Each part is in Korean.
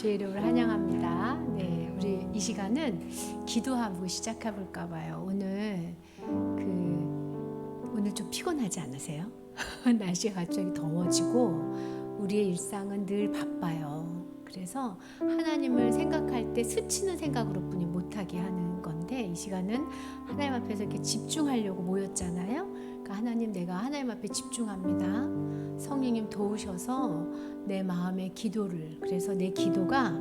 주의 이름을 환영합니다. 네, 우리 이 시간은 기도하고 시작해 볼까 봐요. 오늘 좀 피곤하지 않으세요? 날씨가 갑자기 더워지고 우리의 일상은 늘 바빠요. 그래서 하나님을 생각할 때 스치는 생각으로뿐이 못하게 하는 건데, 이 시간은 하나님 앞에서 이렇게 집중하려고 모였잖아요. 그러니까 하나님, 내가 하나님 앞에 집중합니다. 성령님 도우셔서 내 마음의 기도를, 그래서 내 기도가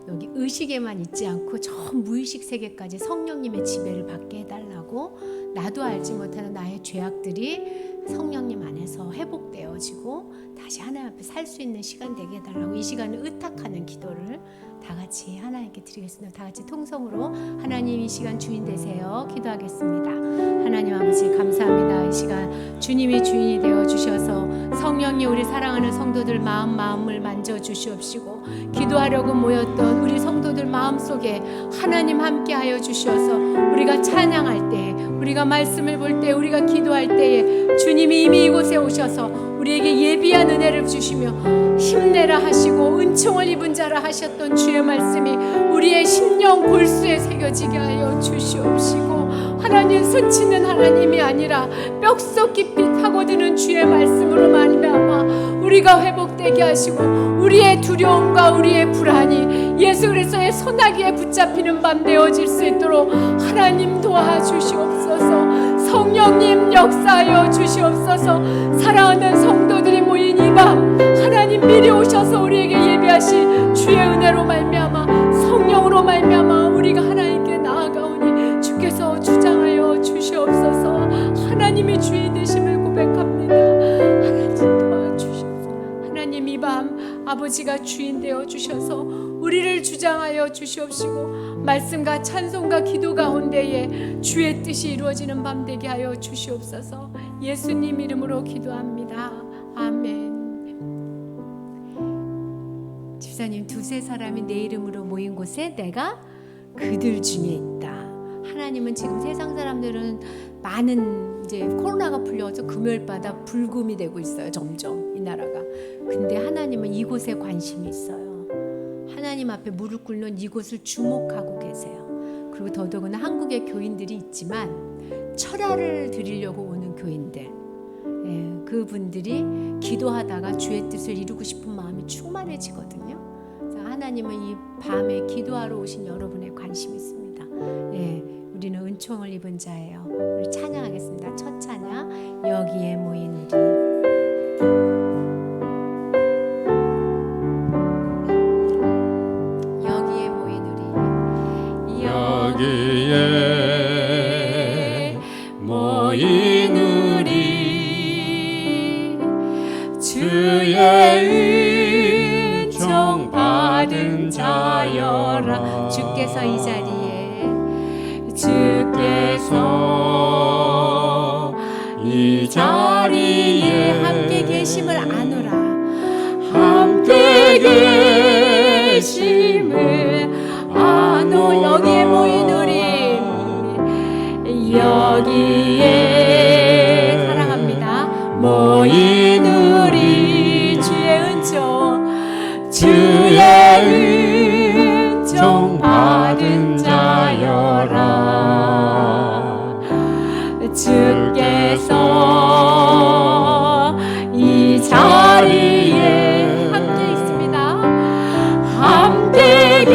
여기 의식에만 있지 않고 저 무의식 세계까지 성령님의 지배를 받게 해달라고, 나도 알지 못하는 나의 죄악들이 성령님 안에서 회복되어지고 다시 하나님 앞에 살 수 있는 시간 되게 해달라고, 이 시간을 의탁하는 기도를 다 같이 하나님께 드리겠습니다. 다 같이 통성으로 하나님 이 시간 주인 되세요. 기도하겠습니다. 하나님 아버지 감사합니다. 이 시간 주님이 주인이 되어주셔서 성령님 우리 사랑하는 성도들 마음을 만져주시옵시고, 기도하려고 모였던 우리 성도들 마음속에 하나님 함께하여 주셔서 우리가 찬양할 때, 우리가 말씀을 볼 때, 우리가 기도할 때에 주님이 이미 이곳에 오셔서 우리에게 예비한 은혜를 주시며 힘내라 하시고 은총을 입은 자라 하셨던 주의 말씀이 우리의 심령 골수에 새겨지게 하여 주시옵시고, 하나님 스치는 하나님이 아니라 뼛속 깊이 파고드는 주의 말씀으로 말미암아 우리가 회복되게 하시고, 우리의 두려움과 우리의 불안이 예수 그리스도의 소나기에 붙잡히는 밤 되어질 수 있도록 하나님 도와주시옵소서. 성령님 역사하여 주시옵소서. 사랑하는 성도들이 모인 이 밤 하나님 미리 오셔서 우리에게 예비하신 주의 은혜로 말미암아, 성령으로 말미암아 우리가 하나님께 나아가오니 주께서 주장하여 주시옵소서. 하나님이 주인 되심을 고백합니다. 하나님 도와주셔서, 하나님 이 밤 아버지가 주인 되어 주셔서 우리를 주장하여 주시옵시고, 말씀과 찬송과 기도 가운데에 주의 뜻이 이루어지는 밤 되게 하여 주시옵소서. 예수님 이름으로 기도합니다. 아멘. 집사님, 두세 사람이 내 이름으로 모인 곳에 내가 그들 중에 있다. 하나님은 지금 세상 사람들은 많은, 이제 코로나가 풀려서 금요일마다 불금이 되고 있어요. 점점 이 나라가. 근데 하나님은 이곳에 관심이 있어요. 하나님 앞에 무릎 꿇는 이곳을 주목하고 계세요. 그리고 더더구나 한국에 교인들이 있지만 철야를 드리려고 오는 교인들, 그분들이 기도하다가 주의 뜻을 이루고 싶은 마음이 충만해지거든요. 그래서 하나님은 이 밤에 기도하러 오신 여러분에 관심이 있습니다. 우리는 은총을 입은 자예요. 우리 찬양하겠습니다. 첫 찬양, 여기에 모인 우리. 여기에 모인 우리 주의 은총 받은 자여라. 주께서 이 자리에, 주께서 이 자리에 함께 계심을 아노라. 함께 계심을 아노. 여기에 모인 우리, 여기에 사랑합니다. 모인 우리 주의 은총, 주의 은총 받은 자여라. 주께서 이 자리에 함께 있습니다. 함께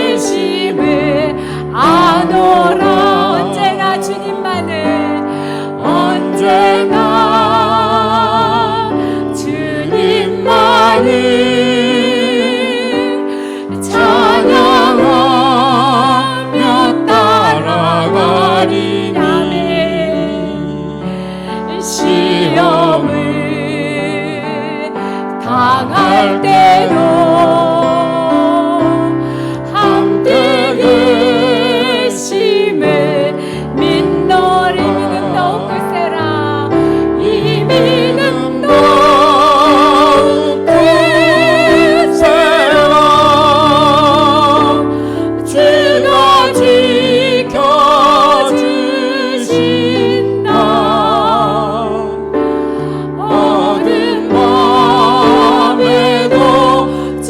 계심을 아노라. 언제나 주님만을, 언제나 주님만을 찬양하며 따라가리니, 시험을 당할 때도 함께 계심을 믿노리. 믿음 더욱 굳세라. 이 믿음 더욱 굳세라. 주가 지켜주신다. 어둠 밤에도 주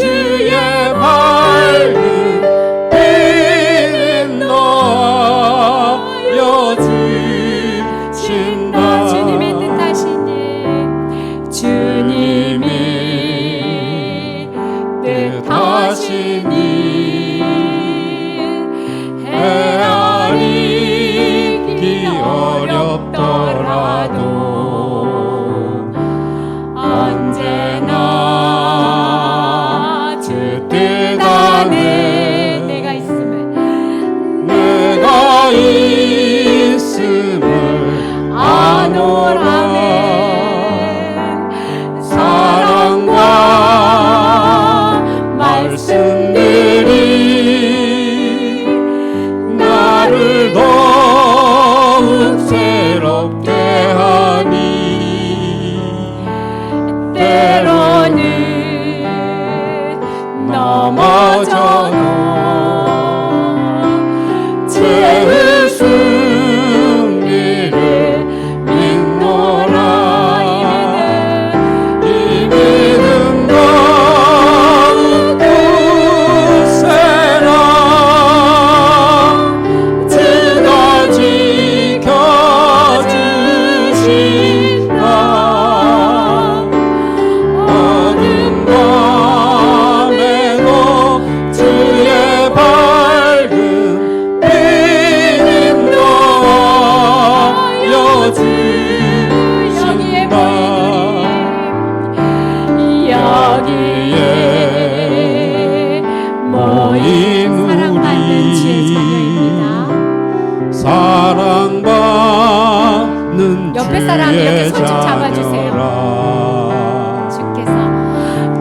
주라. 주께서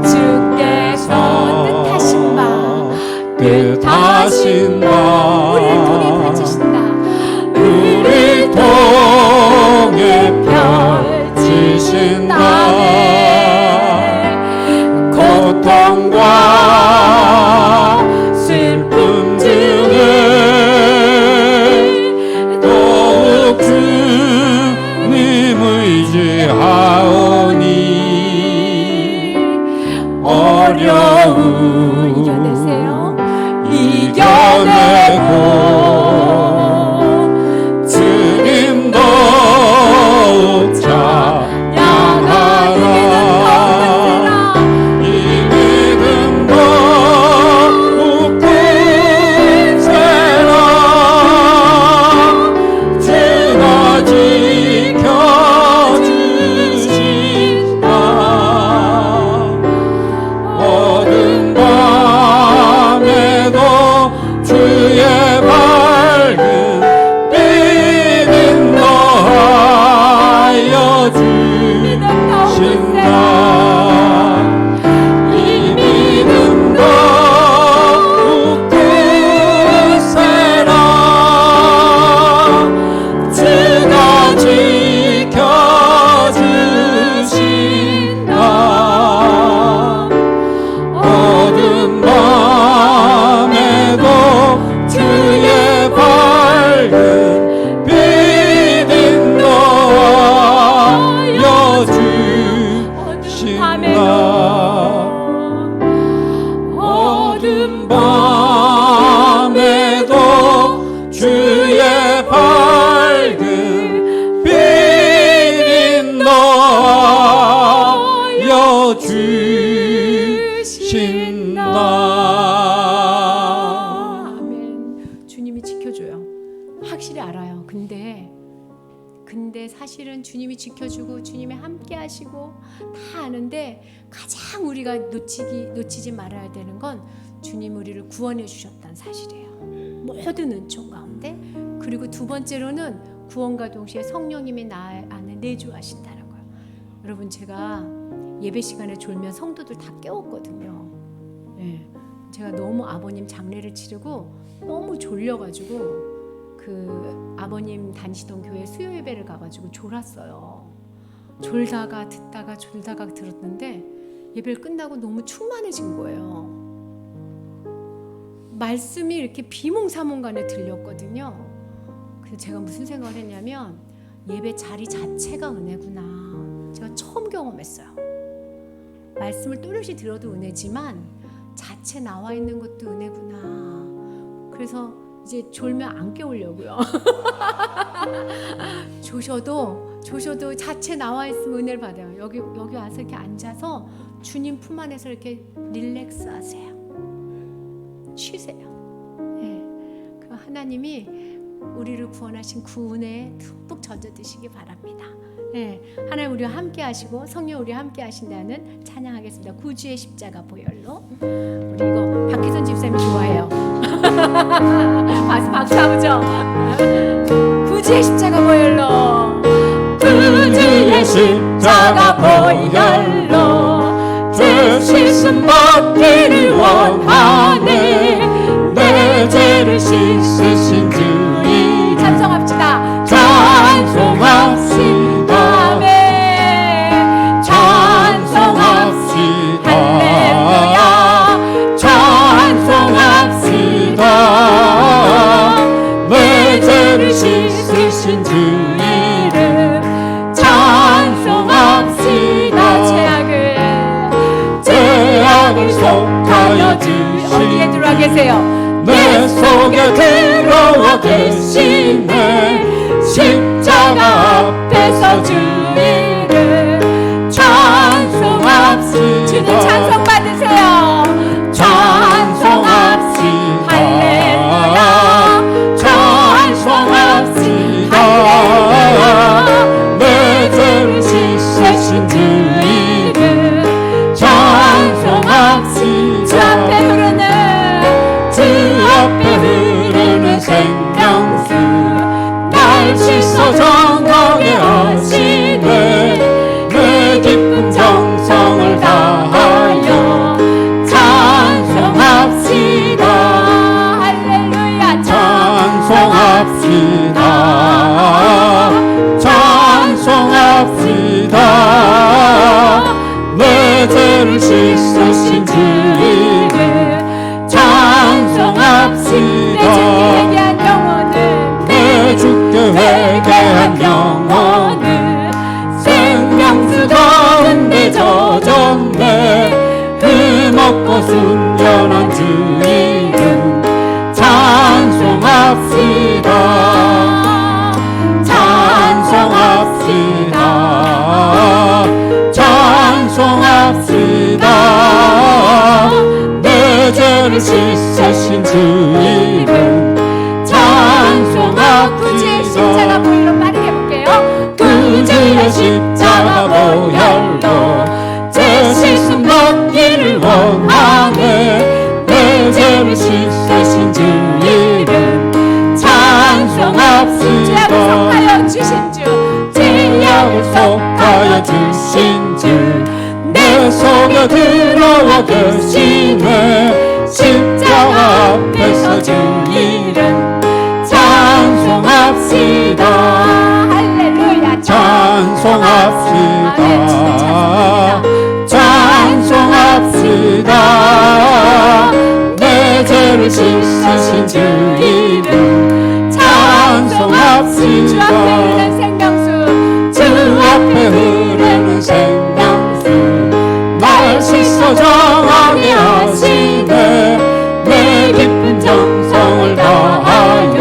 뜻하신 바 뜻하신 바 우리를 통해 펼치신다. 우리 통해 펼치신다. 고통과 슬픔 중에 더욱 주님 의지하오니 어려움 이겨내세요. 이겨내고 주님도 찬양하라. 이 믿음도 굳건세라. 주가 지켜주신다. 어두운 밤에도 주의 밝은 빛은 너하여 주신다. 이 믿음도 굳건세라. 주가 지켜주신다. 어두운 밤에도 주의 밝은 빛은 너하여 주신다. 어두운 밤에도 주의 밝은 빛은 너하여 주신다. 아멘. 주님이 지켜줘요. 확실히 알아요. 근데 사실은 주님이 지켜주고 주님이 함께 하시고 다 아는데 가장 우리가 놓치지 말아야 되는 건 주님 우리를 구원해 주셨다는 사실이에요. 모든 은총 가운데. 그리고 두 번째로는 구원과 동시에 성령님이 나 안에 내주하신다는 거예요. 여러분, 제가 예배 시간에 졸면 성도들 다 깨웠거든요. 네. 제가 너무 아버님 장례를 치르고 너무 졸려가지고 그 아버님 다니시던 교회 수요 예배를 가가지고 졸았어요. 졸다가 들었는데 예배를 끝나고 너무 충만해진 거예요. 말씀이 이렇게 비몽사몽간에 들렸거든요. 그래서 제가 무슨 생각을 했냐면 예배 자리 자체가 은혜구나. 제가 처음 경험했어요. 말씀을 또렷이 들어도 은혜지만 자체 나와 있는 것도 은혜구나. 그래서 이제 졸면 안 깨우려고요. 조셔도 자체 나와 있으면 은혜를 받아요. 여기 와서 이렇게 앉아서 주님 품 안에서 이렇게 릴렉스 하세요. 쉬세요. 네. 그 하나님이 우리를 구원하신 그 은혜에 듬뿍 젖어 드시기 바랍니다. 네. 하나님 우리와 함께 하시고 성령 우리와 함께 하신다는 찬양하겠습니다. 구주의 십자가 보혈로. 우리 이거 박혜선 집사님이 좋아해요. 박수 하죠. 구주의 십자가 보혈로. 구주의 십자가 보혈로 죄 씻음 받기를 원하네. 내 죄를 씻으신 주님 찬송합시다. 찬송합시다. 아멘. 찬송합시다. 할렐루야. 찬송합시다. 내 죄를 씻으신 주 이름 찬송합시다. 죄악을 속하여 주신 어디에 들어와 계세요? 내 속에 들어와 계시네. 십자가 앞에서 주 이름 찬송합시다. 주님 찬송 받으세요. 찬송합시다. 할렐루야. 찬송합시다. 내 죄를 씻으신 주 이름 찬송합시다. 주 앞에 흐르는 생명수 날 씻어 정하게 하시네. 순전한 주 이름 찬송합시다. 찬송합시다. 찬송합시다. 내 죄를 씻으신 주 이름 찬송합시다. 구주의 십자가 보혈로 빠르게 볼게요. 구주의 십자가 보혈로 제 씻음 받기를 원하네. 내 죄를 씻으신 주 이름 찬송합시다. 속하여 주신 주, 죄악을 속하여 주신 주 내 속에 들어와 계시네. 십자가 앞에서 주 이름 찬송합시다. 할렐루야. 찬송합시다. 찬송합시다. 내 죄를 씻으신 주 이름 찬송합시다. 주 앞에 흐르는 생명수, 주 앞에 흐르는 생명수 날 씻어 정하게 하시네. 내 깊은 정성을 다하여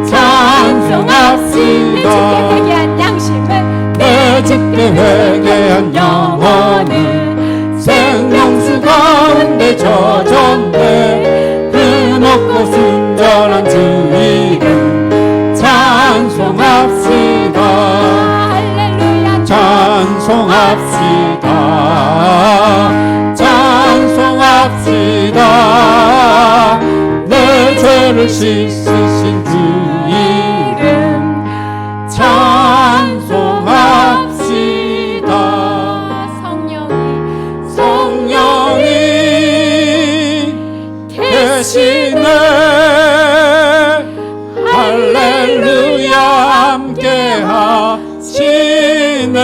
찬송합시다. 회개한 양심은 내 짙게 회개한 영혼은 생명수 가운데 젖었네. 흠없고 순전한 주 이름 찬송합시다. 할렐루야. 찬송합시다. 찬송합시다. 내 죄를 씻으신 주 이름 찬송합시다. 성령이 계시네. 할렐루야 함께 하시네.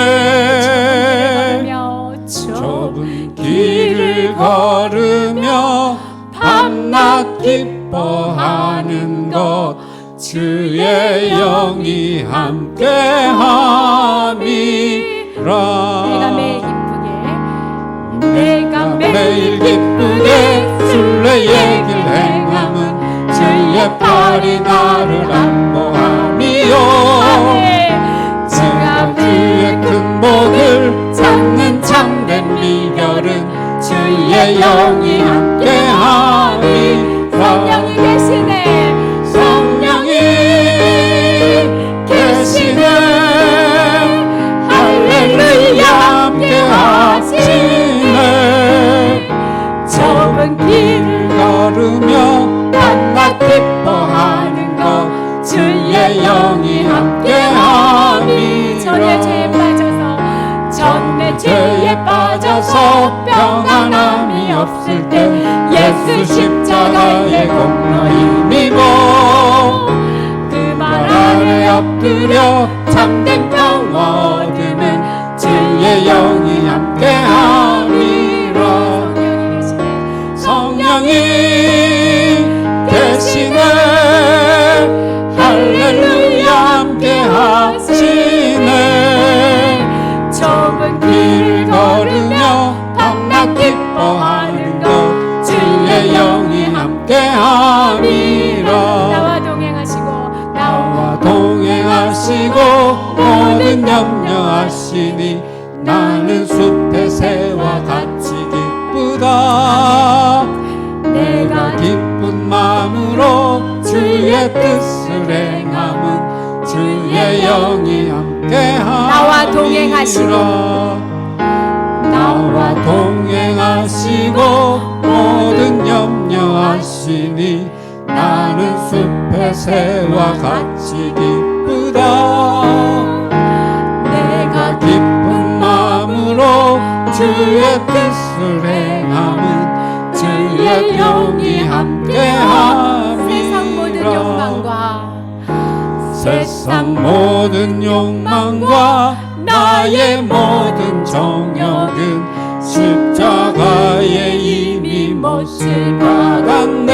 좁은 길을 걸으며 밤낮 기뻐하는 것 주의 영이 함께함이라. 내가 매일 기쁘게 순례의 길 행함은 주의 팔이 나를 안보함이요. 제가 주의 큰 복을 찾는 참된 비결은 주의 영이 함께함이라. 성령이 계시네. 성령이 계시네. 할렐루야 함께하시네. 좁은 길을 걸으며 밤낮 기뻐하는 것 주의 영이 함께함이라. 전의 죄에 빠져서 전내 죄에 빠져서 평안함이 없을 때 예수 십자가의 공로 힘입어 그 말 말 아래 엎드려 참된 평화 얻으면 주의 영이 함께함이라. 성령이 계시네. 할렐루야 함께하시네. 좁은 길을 걸으며 밤낮 기뻐하는 것 주의 영이 함께함이라. 나와 동행하시고 나와 동행하시고 모든 염려하시니 나는 숲의 새와 같이 기쁘다. 내가 기쁜 마음으로 주의 뜻을 행함은 주의 영이 함께함이라. 나와 동행하시고 나와 동행하시고 모든 염려하시니 나는 숲의 새와 같이 기쁘다. 내가 기쁜 마음으로 주의 뜻을 행함은 주의 영이 함께함이라. 세상 모든 욕망과 나의 모든 정욕은 십자가에 이미 못을 박았네.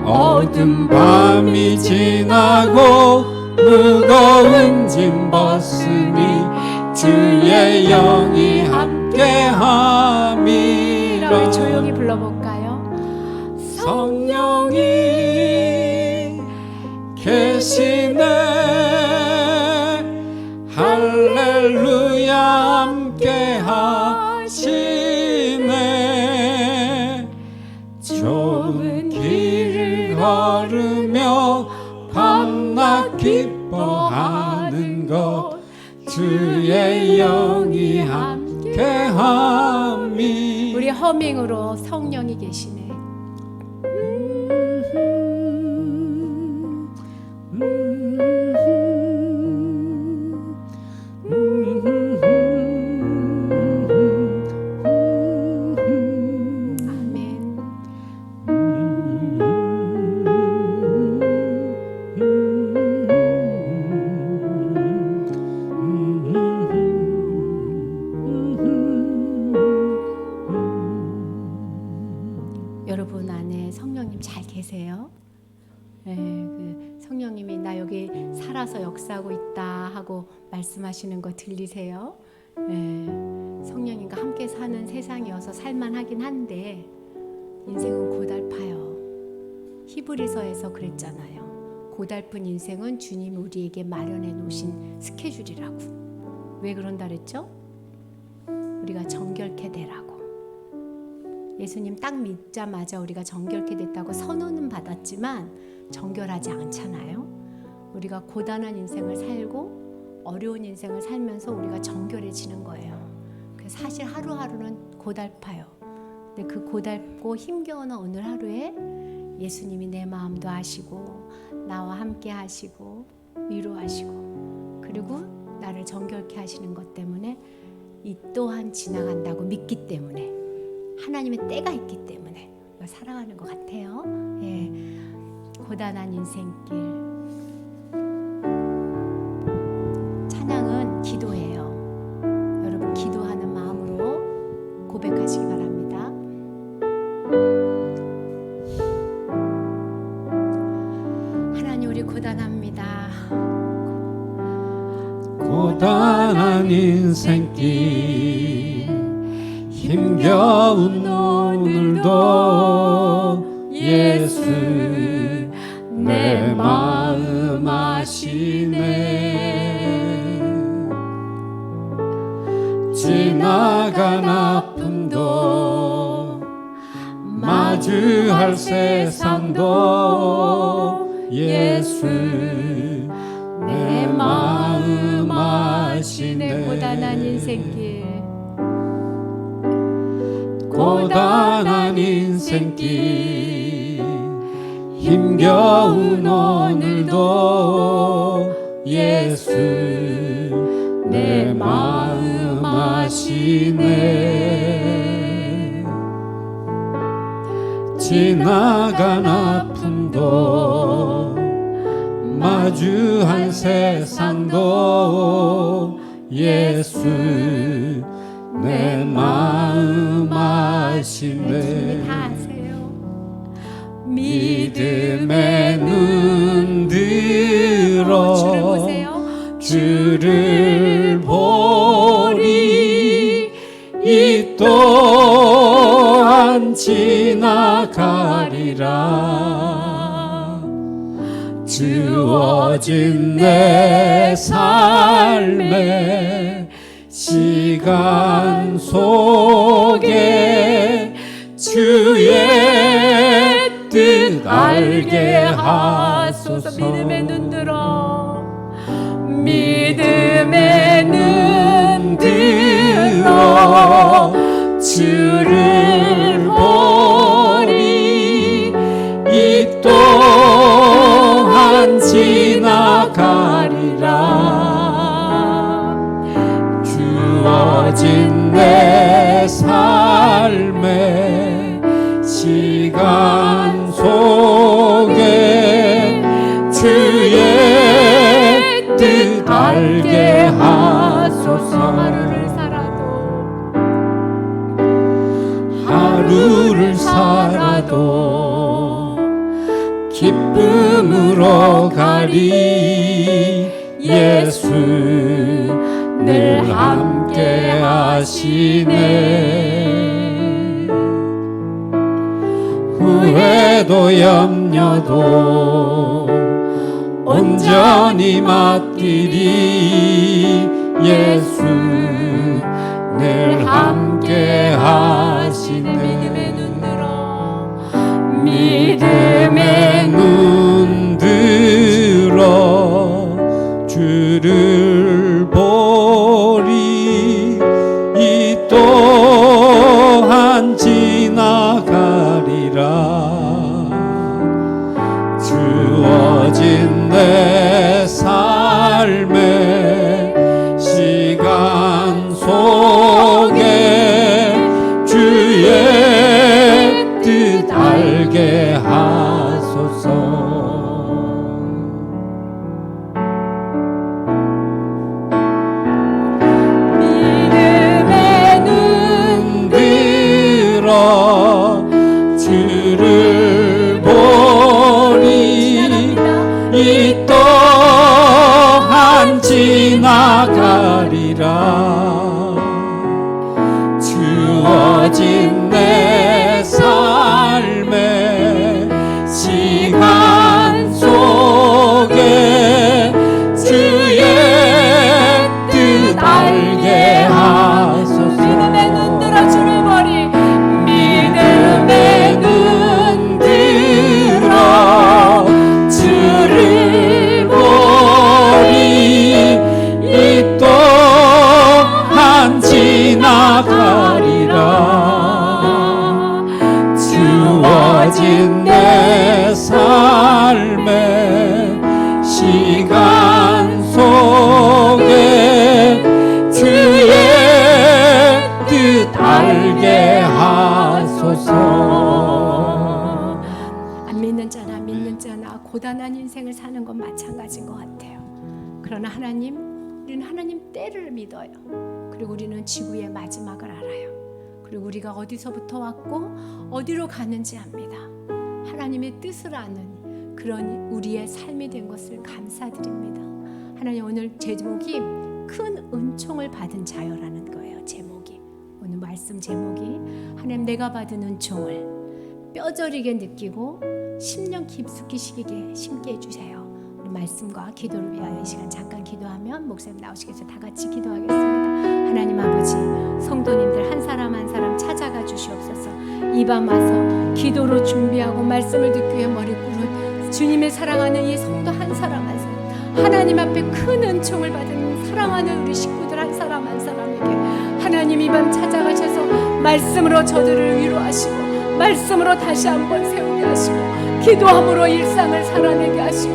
어두운 밤이 지나고 무거운 짐 벗으니 주의 영이 함께함이 우리 조용히 불러볼까요? 성령이 계시네 할렐루야 함께 하시네 좋은 길을 걸으며 밤낮 기뻐하는 것 주의 영이 함께함이 우리 허밍으로 성령이 계시네. 아멘. 여러분 안에 성령님 잘 계세요? 네, 그 성령님이 나 여기 살아서 역사하고 있다 하고 말씀하시는 거 들리세요? 네, 성령님과 함께 사는 세상이어서 살만하긴 한데 인생은 고달파요. 히브리서에서 그랬잖아요. 고달픈 인생은 주님이 우리에게 마련해 놓으신 스케줄이라고. 왜 그런다 그랬죠? 우리가 정결케 되라고. 예수님 딱 믿자마자 우리가 정결케 됐다고 선언은 받았지만 정결하지 않잖아요. 우리가 고단한 인생을 살고 어려운 인생을 살면서 우리가 정결해지는 거예요. 그래서 사실 하루하루는 고달파요. 근데 그 고달고 힘겨운 오늘 하루에 예수님이 내 마음도 아시고 나와 함께 하시고 위로하시고 그리고 나를 정결케 하시는 것 때문에 이 또한 지나간다고 믿기 때문에 하나님의 때가 있기 때문에 살아가는 것 같아요. 예, 고단한 인생길. 찬양은 기도예요. 여러분 기도하는 마음으로 고백하시기 바랍니다. 하나님 우리 고단합니다. 고단한 인생길 힘겨운 오늘도 예수 내 마음 아시네 지나간 아픔도 마주할 세상도 예수 내 마음 아시네 고단한 인생길 고단한 인생길 힘겨운 오늘도 예수 내 마음 아시네 지나간 아픔도 마주한 세상도 예수 내 마음 아시네 주님이 다 아세요. 믿음의 눈 들어 주를 보세요. 주를 보리 이 또한 지나가리라 주어진 내 삶에 시간 속에 주의 뜻 알게 하소서 믿음의 눈 들어 믿음의 눈 들어 주를 보리 이 또한 지나가리라 주어진 내 삶에 시간 속에 주의 뜻 알게 하소서 하루를 살아도 기쁨으로 가리 예수 늘 함께 하시네 후회도 염려도 온전히 맡기리. 예수 늘 함께 하시네. 믿음의 눈 들어 주를 보리. 이 또한 지나가리라. 주어진 내 삶의 시간 속에 주의 뜻 알게 하소서. 믿음의 눈 들어 주를 보리. 이 또한 지나가리라. 주어진 내 삶의 시간 속에 주의 뜻 알게 하소서. 믿음의 눈 들어 주를 보리. 믿음의 눈 들어 주를 보리. 이 또한 지나가리라. 주어진 내 삶의 시간 속에 주의 뜻 알게 하소서. 안 믿는 자나 믿는 자나 고단한 인생을 사는 건 마찬가지인 것 같아요. 그러나 우리는 하나님 때를 믿어요. 그리고 우리는 지구의 마지막을 알아요. 그리고 우리가 어디서부터 왔고 어디로 가는지 압니다. 하나님의 뜻을 아는 그런 우리의 삶이 된 것을 감사드립니다. 하나님, 오늘 제목이 큰 은총을 받은 자여라는 거예요. 제목이, 오늘 말씀 제목이 하나님, 내가 받은 은총을 뼈저리게 느끼고 10년 깊숙이 심게 해주세요. 우리 말씀과 기도를 위하여 이 시간 잠깐 기도하면 목사님 나오시겠어요? 다 같이 기도하겠습니다. 하나님 아버지, 성도님들 한 사람 한 사람 찾아가 주시옵소서. 이 밤 와서 기도로 준비하고 말씀을 듣기 위해 머리 꿇은 주님의 사랑하는 이 성도 한 사람 한 사람, 하나님 앞에 큰 은총을 받은 사랑하는 우리 식구들 한 사람 한 사람에게 하나님 이 밤 찾아가셔서 말씀으로 저들을 위로하시고 말씀으로 다시 한번 세우게 하시고 기도함으로 일상을 살아내게 하시고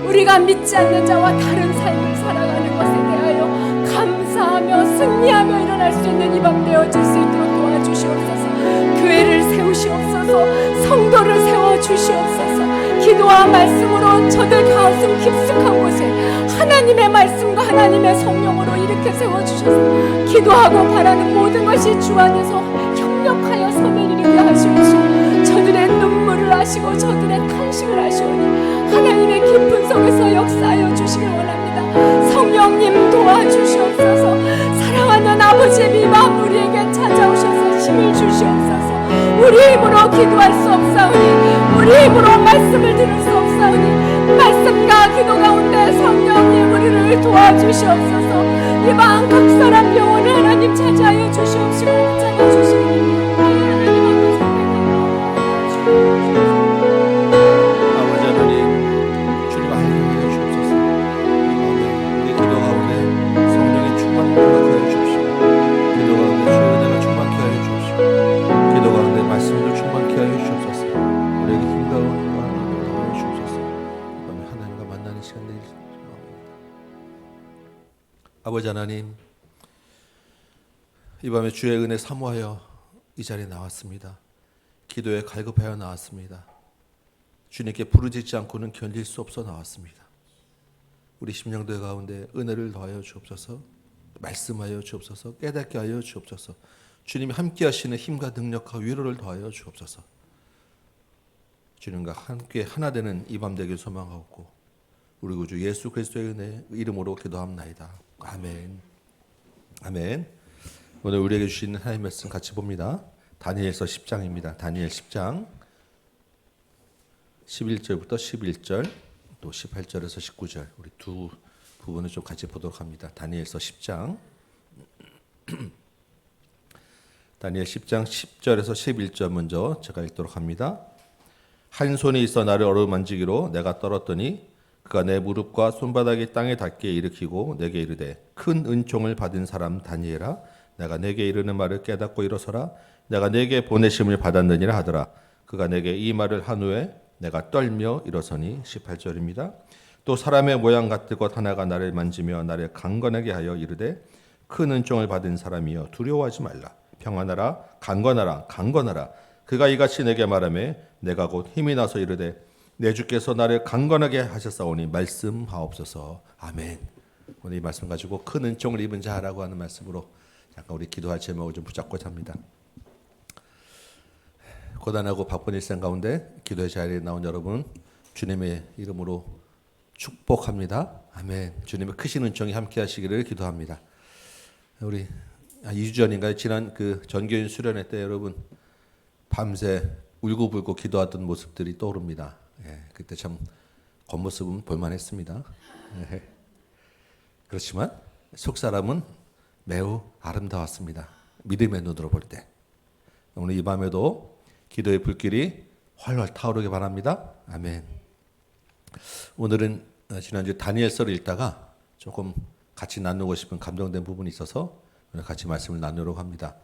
우리가 믿지 않는 자와 다른 삶을 살아가는 것에 대하여 감사하며 승리하며 일어날 수 있는 이 밤 되어질 수 있도록 도와주시옵소서. 교회를 세우시옵소서. 성도를 세워주시옵소서. 기도와 말씀으로 저들 가슴 깊숙한 곳에 하나님의 말씀과 하나님의 성령으로 이렇게 세워주셔서 기도하고 바라는 모든 것이 주 안에서 협력하여 선을 이루게 하시옵시고 저들의 눈물을 하시고 저들의 탄식을 하시오니 하나님의 깊은 속에서 역사하여 주시길 원합니다. 성령님 도와주시옵소서. 사랑하는 아버지의 비밤 우리에게 찾아오셔서 힘을 주시옵소서. 우리 힘으로 기도할 수 없사오니 우리 힘으로 말씀을 들을 수 없사오니 말씀과 기도 가운데 성령님 우리를 도와주시옵소서. 이방 각 사람 영혼을 하나님 찾아하여 주시옵시고 찾아 주시옵소서. 아버지 하나님, 주님 알게 주옵소서. 이 밤에 우리 기도 가운데 성령의 충만을 허락하여 주옵시고 기도 가운데 주의 은혜가 충만케 하여 주옵시고 기도 가운데 말씀도 충만케 하여 주옵소서. 우리에게 힘과 은혜가 하여 주옵소서. 이 밤에 하나님과 만나는 시간 되길 소망합니다. 아버지 하나님, 이 밤에 주의 은혜 사모하여 이 자리에 나왔습니다. 기도에 갈급하여 나왔습니다. 주님께 부르짖지 않고는 견딜 수 없어 나왔습니다. 우리 심령들 가운데 은혜를 더하여 주옵소서. 말씀하여 주옵소서. 깨닫게 하여 주옵소서. 주님이 함께 하시는 힘과 능력과 위로를 더하여 주옵소서. 주님과 함께 하나 되는 이 밤 되길 소망하옵고 우리 구주 예수 그리스도의 은혜 이름으로 기도합나이다. 아멘. 아멘. 오늘 우리에게 주시는 하나님의 말씀 같이 봅니다. 다니엘서 10장입니다. 다니엘 10장 11절부터 11절 또 18절에서 19절 우리 두 부분을 좀 같이 보도록 합니다. 다니엘서 10장 다니엘 10장 10절에서 11절 먼저 제가 읽도록 합니다. 한 손이 있어 나를 어루만지기로 내가 떨었더니 그가 내 무릎과 손바닥이 땅에 닿게 일으키고 내게 이르되 큰 은총을 받은 사람 다니엘아 내가 내게 이르는 말을 깨닫고 일어서라 내가 내게 보내심을 받았느니라 하더라. 그가 내게 이 말을 한 후에 내가 떨며 일어서니 18절입니다. 또 사람의 모양 같은 것 하나가 나를 만지며 나를 강건하게 하여 이르되 큰 은총을 받은 사람이여 두려워하지 말라 평안하라 강건하라 그가 이같이 내게 말하며 내가 곧 힘이 나서 이르되 내 주께서 나를 강건하게 하셨사오니 말씀하옵소서. 아멘. 오늘 이 말씀 가지고 큰 은총을 입은 자라고 하는 말씀으로 잠깐 우리 기도할 제목을 좀 붙잡고자 합니다. 고단하고 바쁜 일생 가운데 기도의 자리에 나온 여러분 주님의 이름으로 축복합니다. 아멘. 주님의 크신 은총이 함께 하시기를 기도합니다. 우리 2주 전인가요? 지난 그 전교인 수련회 때 여러분 밤새 울고불고 기도하던 모습들이 떠오릅니다. 예, 그때 참 겉모습은 볼만했습니다. 예. 그렇지만 속사람은 매우 아름다웠습니다. 믿음의 눈으로 볼 때. 오늘 이 밤에도 기도의 불길이 활활 타오르게 바랍니다. 아멘. 오늘은 지난주 다니엘서를 읽다가 조금 같이 나누고 싶은 감동된 부분이 있어서 오늘 같이 말씀을 나누려고 합니다.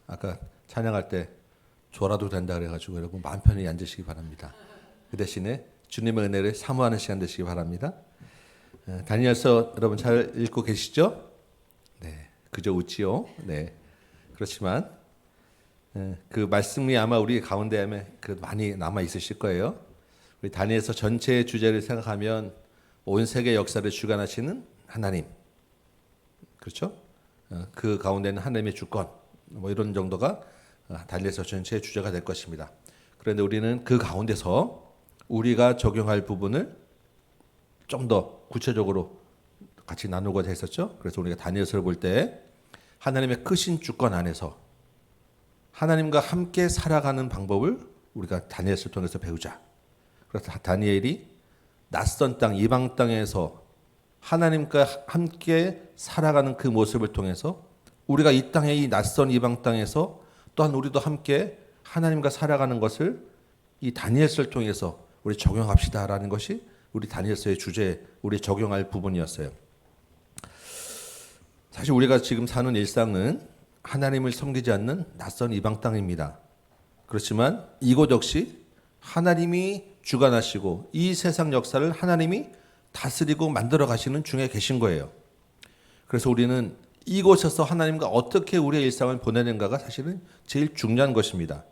아까 찬양할 때 졸아도 된다 그래가지고 여러분 마음 편히 앉으시기 바랍니다. 그 대신에 주님의 은혜를 사모하는 시간 되시기 바랍니다. 다니엘서 여러분 잘 읽고 계시죠? 네, 그저 웃지요. 네, 그렇지만 그 말씀이 아마 우리 가운데 그래도 많이 남아 있으실 거예요. 우리 다니엘서 전체의 주제를 생각하면 온 세계 역사를 주관하시는 하나님, 그렇죠? 그 가운데는 하나님의 주권, 뭐 이런 정도가 다니엘서 전체의 주제가 될 것입니다. 그런데 우리는 그 가운데서 우리가 적용할 부분을 좀 더 구체적으로 같이 나누고자 했었죠. 그래서 우리가 다니엘서를 볼 때 하나님의 크신 주권 안에서 하나님과 함께 살아가는 방법을 우리가 다니엘서를 통해서 배우자. 그래서 다니엘이 낯선 땅, 이방 땅에서 하나님과 함께 살아가는 그 모습을 통해서 우리가 이 땅의 이 낯선 이방 땅에서 또한 우리도 함께 하나님과 살아가는 것을 이 다니엘서를 통해서 우리 적용합시다라는 것이 우리 다니엘서의 주제, 우리 적용할 부분이었어요. 사실 우리가 지금 사는 일상은 하나님을 섬기지 않는 낯선 이방 땅입니다. 그렇지만 이곳 역시 하나님이 주관하시고 이 세상 역사를 하나님이 다스리고 만들어 가시는 중에 계신 거예요. 그래서 우리는 이곳에서 하나님과 어떻게 우리의 일상을 보내는가가 사실은 제일 중요한 것입니다.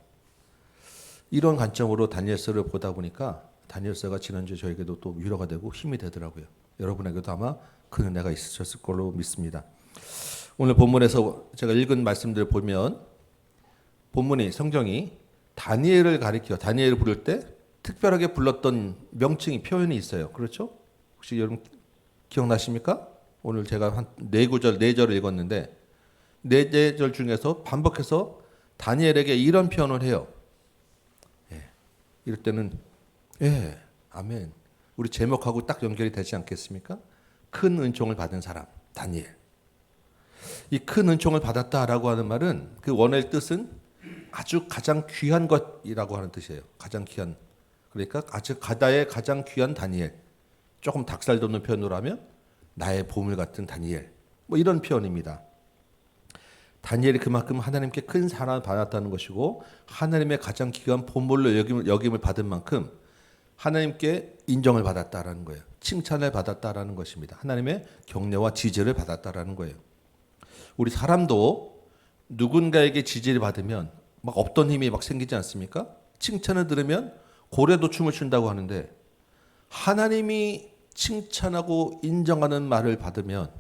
이런 관점으로 다니엘서를 보다 보니까 다니엘서가 지난주에 저에게도 또 위로가 되고 힘이 되더라고요. 여러분에게도 아마 그 은혜가 있으셨을 걸로 믿습니다. 오늘 본문에서 제가 읽은 말씀들을 보면 본문이 성경이 다니엘을 가리켜 다니엘을 부를 때 특별하게 불렀던 명칭이 표현이 있어요. 그렇죠? 혹시 여러분 기억나십니까? 오늘 제가 한 4절을 읽었는데 4절 중에서 반복해서 다니엘에게 이런 표현을 해요. 예. 이럴 때는 예, 아멘. 우리 제목하고 딱 연결이 되지 않겠습니까? 큰 은총을 받은 사람, 다니엘. 이 큰 은총을 받았다라고 하는 말은 그 원어의 뜻은 아주 가장 귀한 것이라고 하는 뜻이에요. 가장 귀한. 그러니까 아주 가다의 가장 귀한 다니엘. 조금 닭살 돋는 표현으로 하면 나의 보물 같은 다니엘. 뭐 이런 표현입니다. 다니엘이 그만큼 하나님께 큰 사랑을 받았다는 것이고 하나님의 가장 귀한 보물로 여김을 받은 만큼 하나님께 인정을 받았다라는 거예요. 칭찬을 받았다라는 것입니다. 하나님의 격려와 지지를 받았다라는 거예요. 우리 사람도 누군가에게 지지를 받으면 막 없던 힘이 막 생기지 않습니까? 칭찬을 들으면 고래도 춤을 춘다고 하는데 하나님이 칭찬하고 인정하는 말을 받으면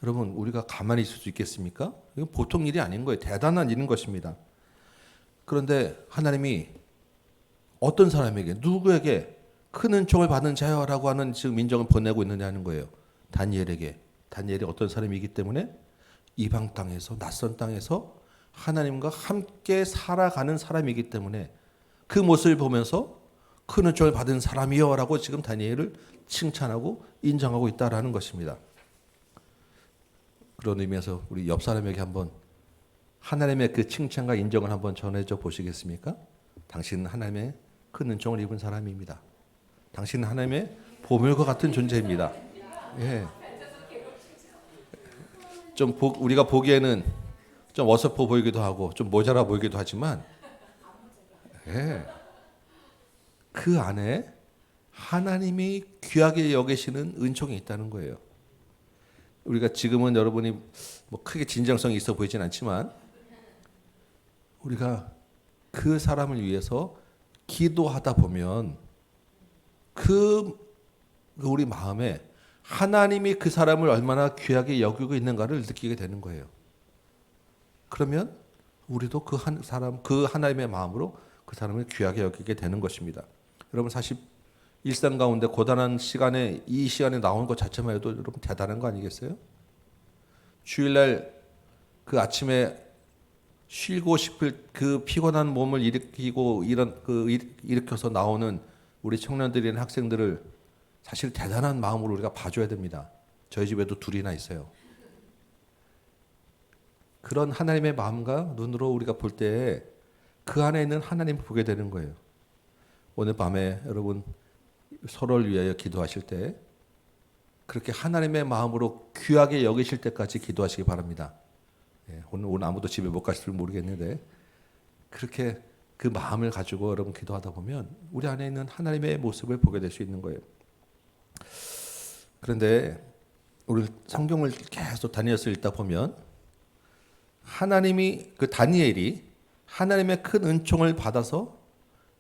여러분 우리가 가만히 있을 수 있겠습니까? 이건 보통 일이 아닌 거예요. 대단한 일인 것입니다. 그런데 하나님이 어떤 사람에게 누구에게 큰 은총을 받은 자여라고 하는 지금 인정을 보내고 있느냐는 거예요. 다니엘에게. 다니엘이 어떤 사람이기 때문에 이방 땅에서 낯선 땅에서 하나님과 함께 살아가는 사람이기 때문에 그 모습을 보면서 큰 은총을 받은 사람이여라고 지금 다니엘을 칭찬하고 인정하고 있다라는 것입니다. 그런 의미에서 우리 옆 사람에게 한번 하나님의 그 칭찬과 인정을 한번 전해줘 보시겠습니까? 당신은 하나님의 큰 은총을 입은 사람입니다. 당신은 하나님의 보물과 같은 존재입니다. 예. 좀 우리가 보기에는 좀 어설퍼 보이기도 하고 좀 모자라 보이기도 하지만, 예. 그 안에 하나님이 귀하게 여기시는 은총이 있다는 거예요. 우리가 지금은 여러분이 뭐 크게 진정성이 있어 보이진 않지만, 우리가 그 사람을 위해서 기도하다 보면 그 우리 마음에 하나님이 그 사람을 얼마나 귀하게 여기고 있는가를 느끼게 되는 거예요. 그러면 우리도 그 한 사람, 그 하나님의 마음으로 그 사람을 귀하게 여기게 되는 것입니다. 여러분 사실 일상 가운데 고단한 시간에 이 시간에 나오는 것 자체만 해도 여러분 대단한 거 아니겠어요? 주일날 그 아침에 쉬고 싶을 그 피곤한 몸을 일으켜서 나오는 우리 청년들이나 학생들을 사실 대단한 마음으로 우리가 봐줘야 됩니다. 저희 집에도 둘이나 있어요. 그런 하나님의 마음과 눈으로 우리가 볼 때 그 안에 있는 하나님을 보게 되는 거예요. 오늘 밤에 여러분 서로를 위하여 기도하실 때 그렇게 하나님의 마음으로 귀하게 여기실 때까지 기도하시기 바랍니다. 예, 오늘 아무도 집에 못 가실지 모르겠는데 그렇게 그 마음을 가지고 여러분 기도하다 보면 우리 안에 있는 하나님의 모습을 보게 될 수 있는 거예요. 그런데 우리 성경을 계속 다니엘서 읽다 보면 하나님이 그 다니엘이 하나님의 큰 은총을 받아서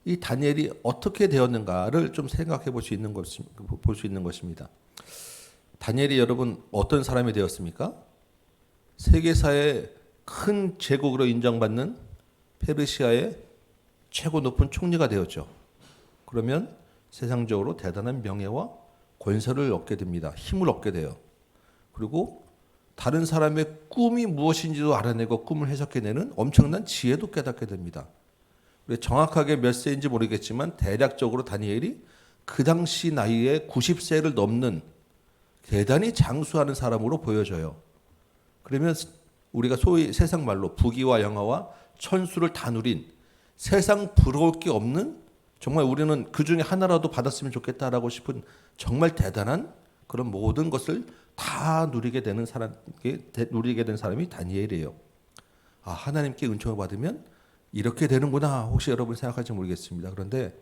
이 다니엘이 어떻게 되었는가를 좀 생각해 볼 수 있는 것입니다. 다니엘이 여러분 어떤 사람이 되었습니까? 세계사의 큰 제국으로 인정받는 페르시아의 최고 높은 총리가 되었죠. 그러면 세상적으로 대단한 명예와 권세를 얻게 됩니다. 힘을 얻게 돼요. 그리고 다른 사람의 꿈이 무엇인지도 알아내고 꿈을 해석해내는 엄청난 지혜도 깨닫게 됩니다. 정확하게 몇 세인지 모르겠지만 대략적으로 다니엘이 그 당시 나이에 90세를 넘는 대단히 장수하는 사람으로 보여져요. 그러면 우리가 소위 세상 말로 부귀와 영화와 천수를 다 누린 세상 부러울 게 없는 정말 우리는 그 중에 하나라도 받았으면 좋겠다라고 싶은 정말 대단한 그런 모든 것을 다 누리게 된 사람이 다니엘이에요. 아, 하나님께 은총을 받으면 이렇게 되는구나. 혹시 여러분 생각할지 모르겠습니다. 그런데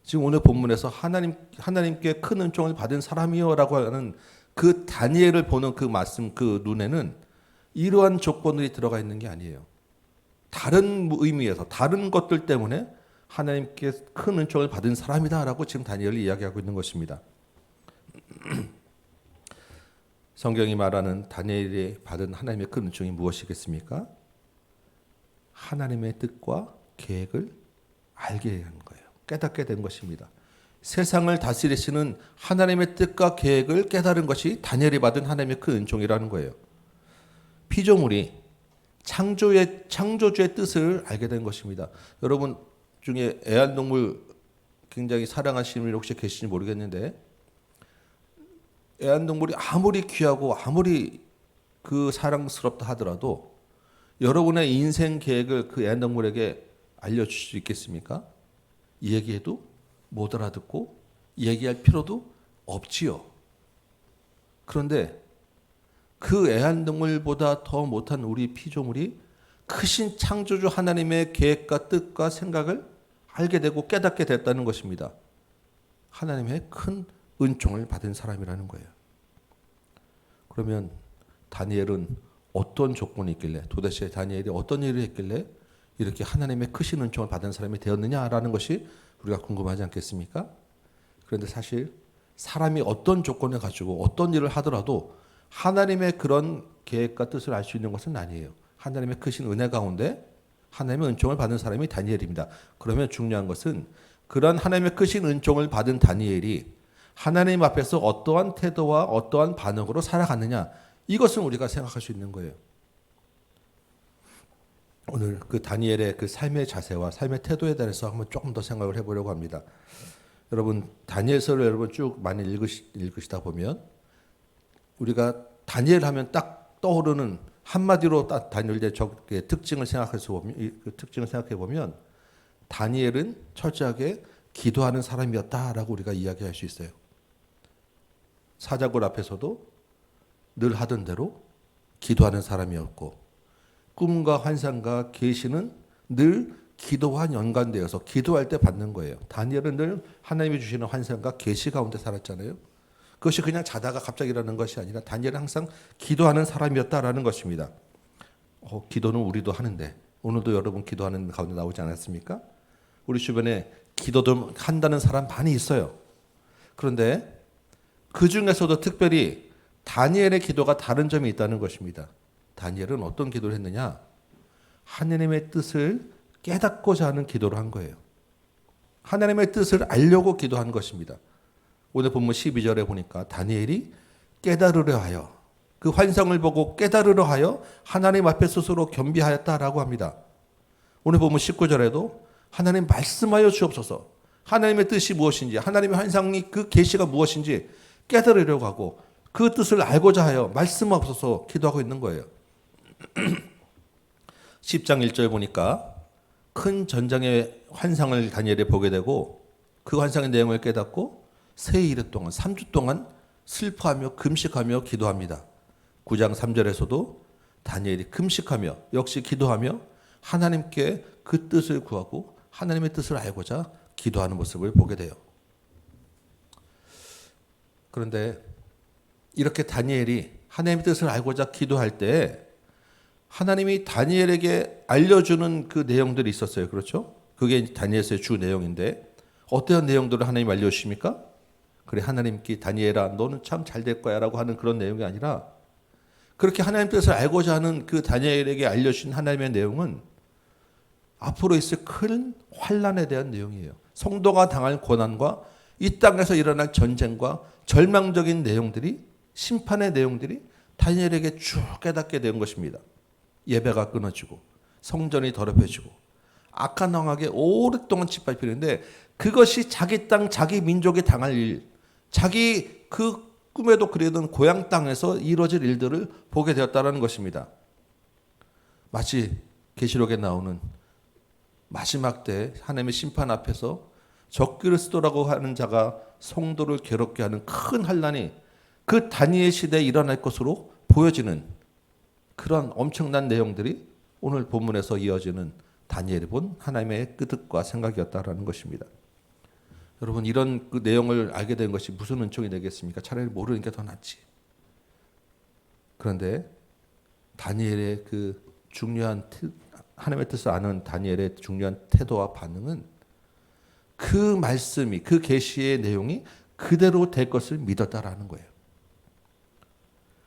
지금 오늘 본문에서 하나님께 큰 은총을 받은 사람이요라고 하는 그 다니엘을 보는 그 말씀, 그 눈에는 이러한 조건들이 들어가 있는 게 아니에요. 다른 의미에서 다른 것들 때문에 하나님께 큰 은총을 받은 사람이다라고 지금 다니엘이 이야기하고 있는 것입니다. 성경이 말하는 다니엘이 받은 하나님의 큰 은총이 무엇이겠습니까? 하나님의 뜻과 계획을 알게 하는 거예요. 깨닫게 된 것입니다. 세상을 다스리시는 하나님의 뜻과 계획을 깨달은 것이 다니엘이 받은 하나님의 큰 은총이라는 거예요. 피조물이 창조주의 뜻을 알게 된 것입니다. 여러분 중에 애완동물 굉장히 사랑하시는 분이 혹시 계신지 모르겠는데 애완동물이 아무리 귀하고 아무리 그 사랑스럽다 하더라도 여러분의 인생 계획을 그 애완동물에게 알려줄 수 있겠습니까? 얘기해도 못 알아듣고 얘기할 필요도 없지요. 그런데 그 애완동물보다 더 못한 우리 피조물이 크신 창조주 하나님의 계획과 뜻과 생각을 알게 되고 깨닫게 됐다는 것입니다. 하나님의 큰 은총을 받은 사람이라는 거예요. 그러면 다니엘은 어떤 조건이 있길래 도대체 다니엘이 어떤 일을 했길래 이렇게 하나님의 크신 은총을 받은 사람이 되었느냐라는 것이 우리가 궁금하지 않겠습니까? 그런데 사실 사람이 어떤 조건을 가지고 어떤 일을 하더라도 하나님의 그런 계획과 뜻을 알 수 있는 것은 아니에요. 하나님의 크신 은혜 가운데 하나님의 은총을 받은 사람이 다니엘입니다. 그러면 중요한 것은 그런 하나님의 크신 은총을 받은 다니엘이 하나님 앞에서 어떠한 태도와 어떠한 반응으로 살아갔느냐, 이것은 우리가 생각할 수 있는 거예요. 오늘 그 다니엘의 그 삶의 자세와 삶의 태도에 대해서 한번 조금 더 생각을 해보려고 합니다. 여러분 다니엘서를 여러분 쭉 많이 읽으시다 보면 우리가 다니엘 하면 딱 떠오르는 한마디로 딱 다니엘의 특징을 생각해 보면 다니엘은 철저하게 기도하는 사람이었다라고 우리가 이야기할 수 있어요. 사자굴 앞에서도 늘 하던 대로 기도하는 사람이었고 꿈과 환상과 계시는 늘 기도와 연관되어서 기도할 때 받는 거예요. 다니엘은 늘 하나님이 주시는 환상과 계시 가운데 살았잖아요. 그것이 그냥 자다가 갑자기 일어나는 것이 아니라 다니엘은 항상 기도하는 사람이었다라는 것입니다. 기도는 우리도 하는데 오늘도 여러분 기도하는 가운데 나오지 않았습니까? 우리 주변에 기도도 한다는 사람 많이 있어요. 그런데 그 중에서도 특별히 다니엘의 기도가 다른 점이 있다는 것입니다. 다니엘은 어떤 기도를 했느냐? 하나님의 뜻을 깨닫고자 하는 기도를 한 거예요. 하나님의 뜻을 알려고 기도한 것입니다. 오늘 본문 12절에 보니까 다니엘이 깨달으려 하여 그 환상을 보고 깨달으려 하여 하나님 앞에 스스로 겸비하였다라고 합니다. 오늘 본문 19절에도 하나님 말씀하여 주옵소서. 하나님의 뜻이 무엇인지 하나님의 환상이 그 계시가 무엇인지 깨달으려고 하고 그 뜻을 알고자 하여 말씀하옵소서 기도하고 있는 거예요. 10장 1절 보니까 큰 전장의 환상을 다니엘이 보게 되고 그 환상의 내용을 깨닫고 세일 동안 3주 동안 슬퍼하며 금식하며 기도합니다. 9장 3절에서도 다니엘이 금식하며 역시 기도하며 하나님께 그 뜻을 구하고 하나님의 뜻을 알고자 기도하는 모습을 보게 돼요. 그런데 이렇게 다니엘이 하나님의 뜻을 알고자 기도할 때 하나님이 다니엘에게 알려주는 그 내용들이 있었어요. 그렇죠? 그게 다니엘서의 주 내용인데 어떠한 내용들을 하나님 알려주십니까? 그래 하나님께 다니엘아 너는 참 잘 될 거야 라고 하는 그런 내용이 아니라 그렇게 하나님 뜻을 알고자 하는 그 다니엘에게 알려주신 하나님의 내용은 앞으로 있을 큰 환난에 대한 내용이에요. 성도가 당할 고난과 이 땅에서 일어날 전쟁과 절망적인 내용들이 심판의 내용들이 다니엘에게 쭉 깨닫게 된 것입니다. 예배가 끊어지고 성전이 더럽혀지고 악한 왕에게 오랫동안 짓밟히는데 그것이 자기 땅 자기 민족이 당할 일 자기 그 꿈에도 그리던 고향 땅에서 이루어질 일들을 보게 되었다는 것입니다. 마치 계시록에 나오는 마지막 때 하나님의 심판 앞에서 적그리스도라고 하는 자가 성도를 괴롭게 하는 큰 환난이 그 다니엘 시대에 일어날 것으로 보여지는 그런 엄청난 내용들이 오늘 본문에서 이어지는 다니엘이 본 하나님의 뜻과 생각이었다라는 것입니다. 여러분 이런 그 내용을 알게 된 것이 무슨 은총이 되겠습니까? 차라리 모르는 게 더 낫지. 그런데 다니엘의 그 중요한 하나님의 뜻을 아는 다니엘의 중요한 태도와 반응은 그 말씀이 그 계시의 내용이 그대로 될 것을 믿었다라는 거예요.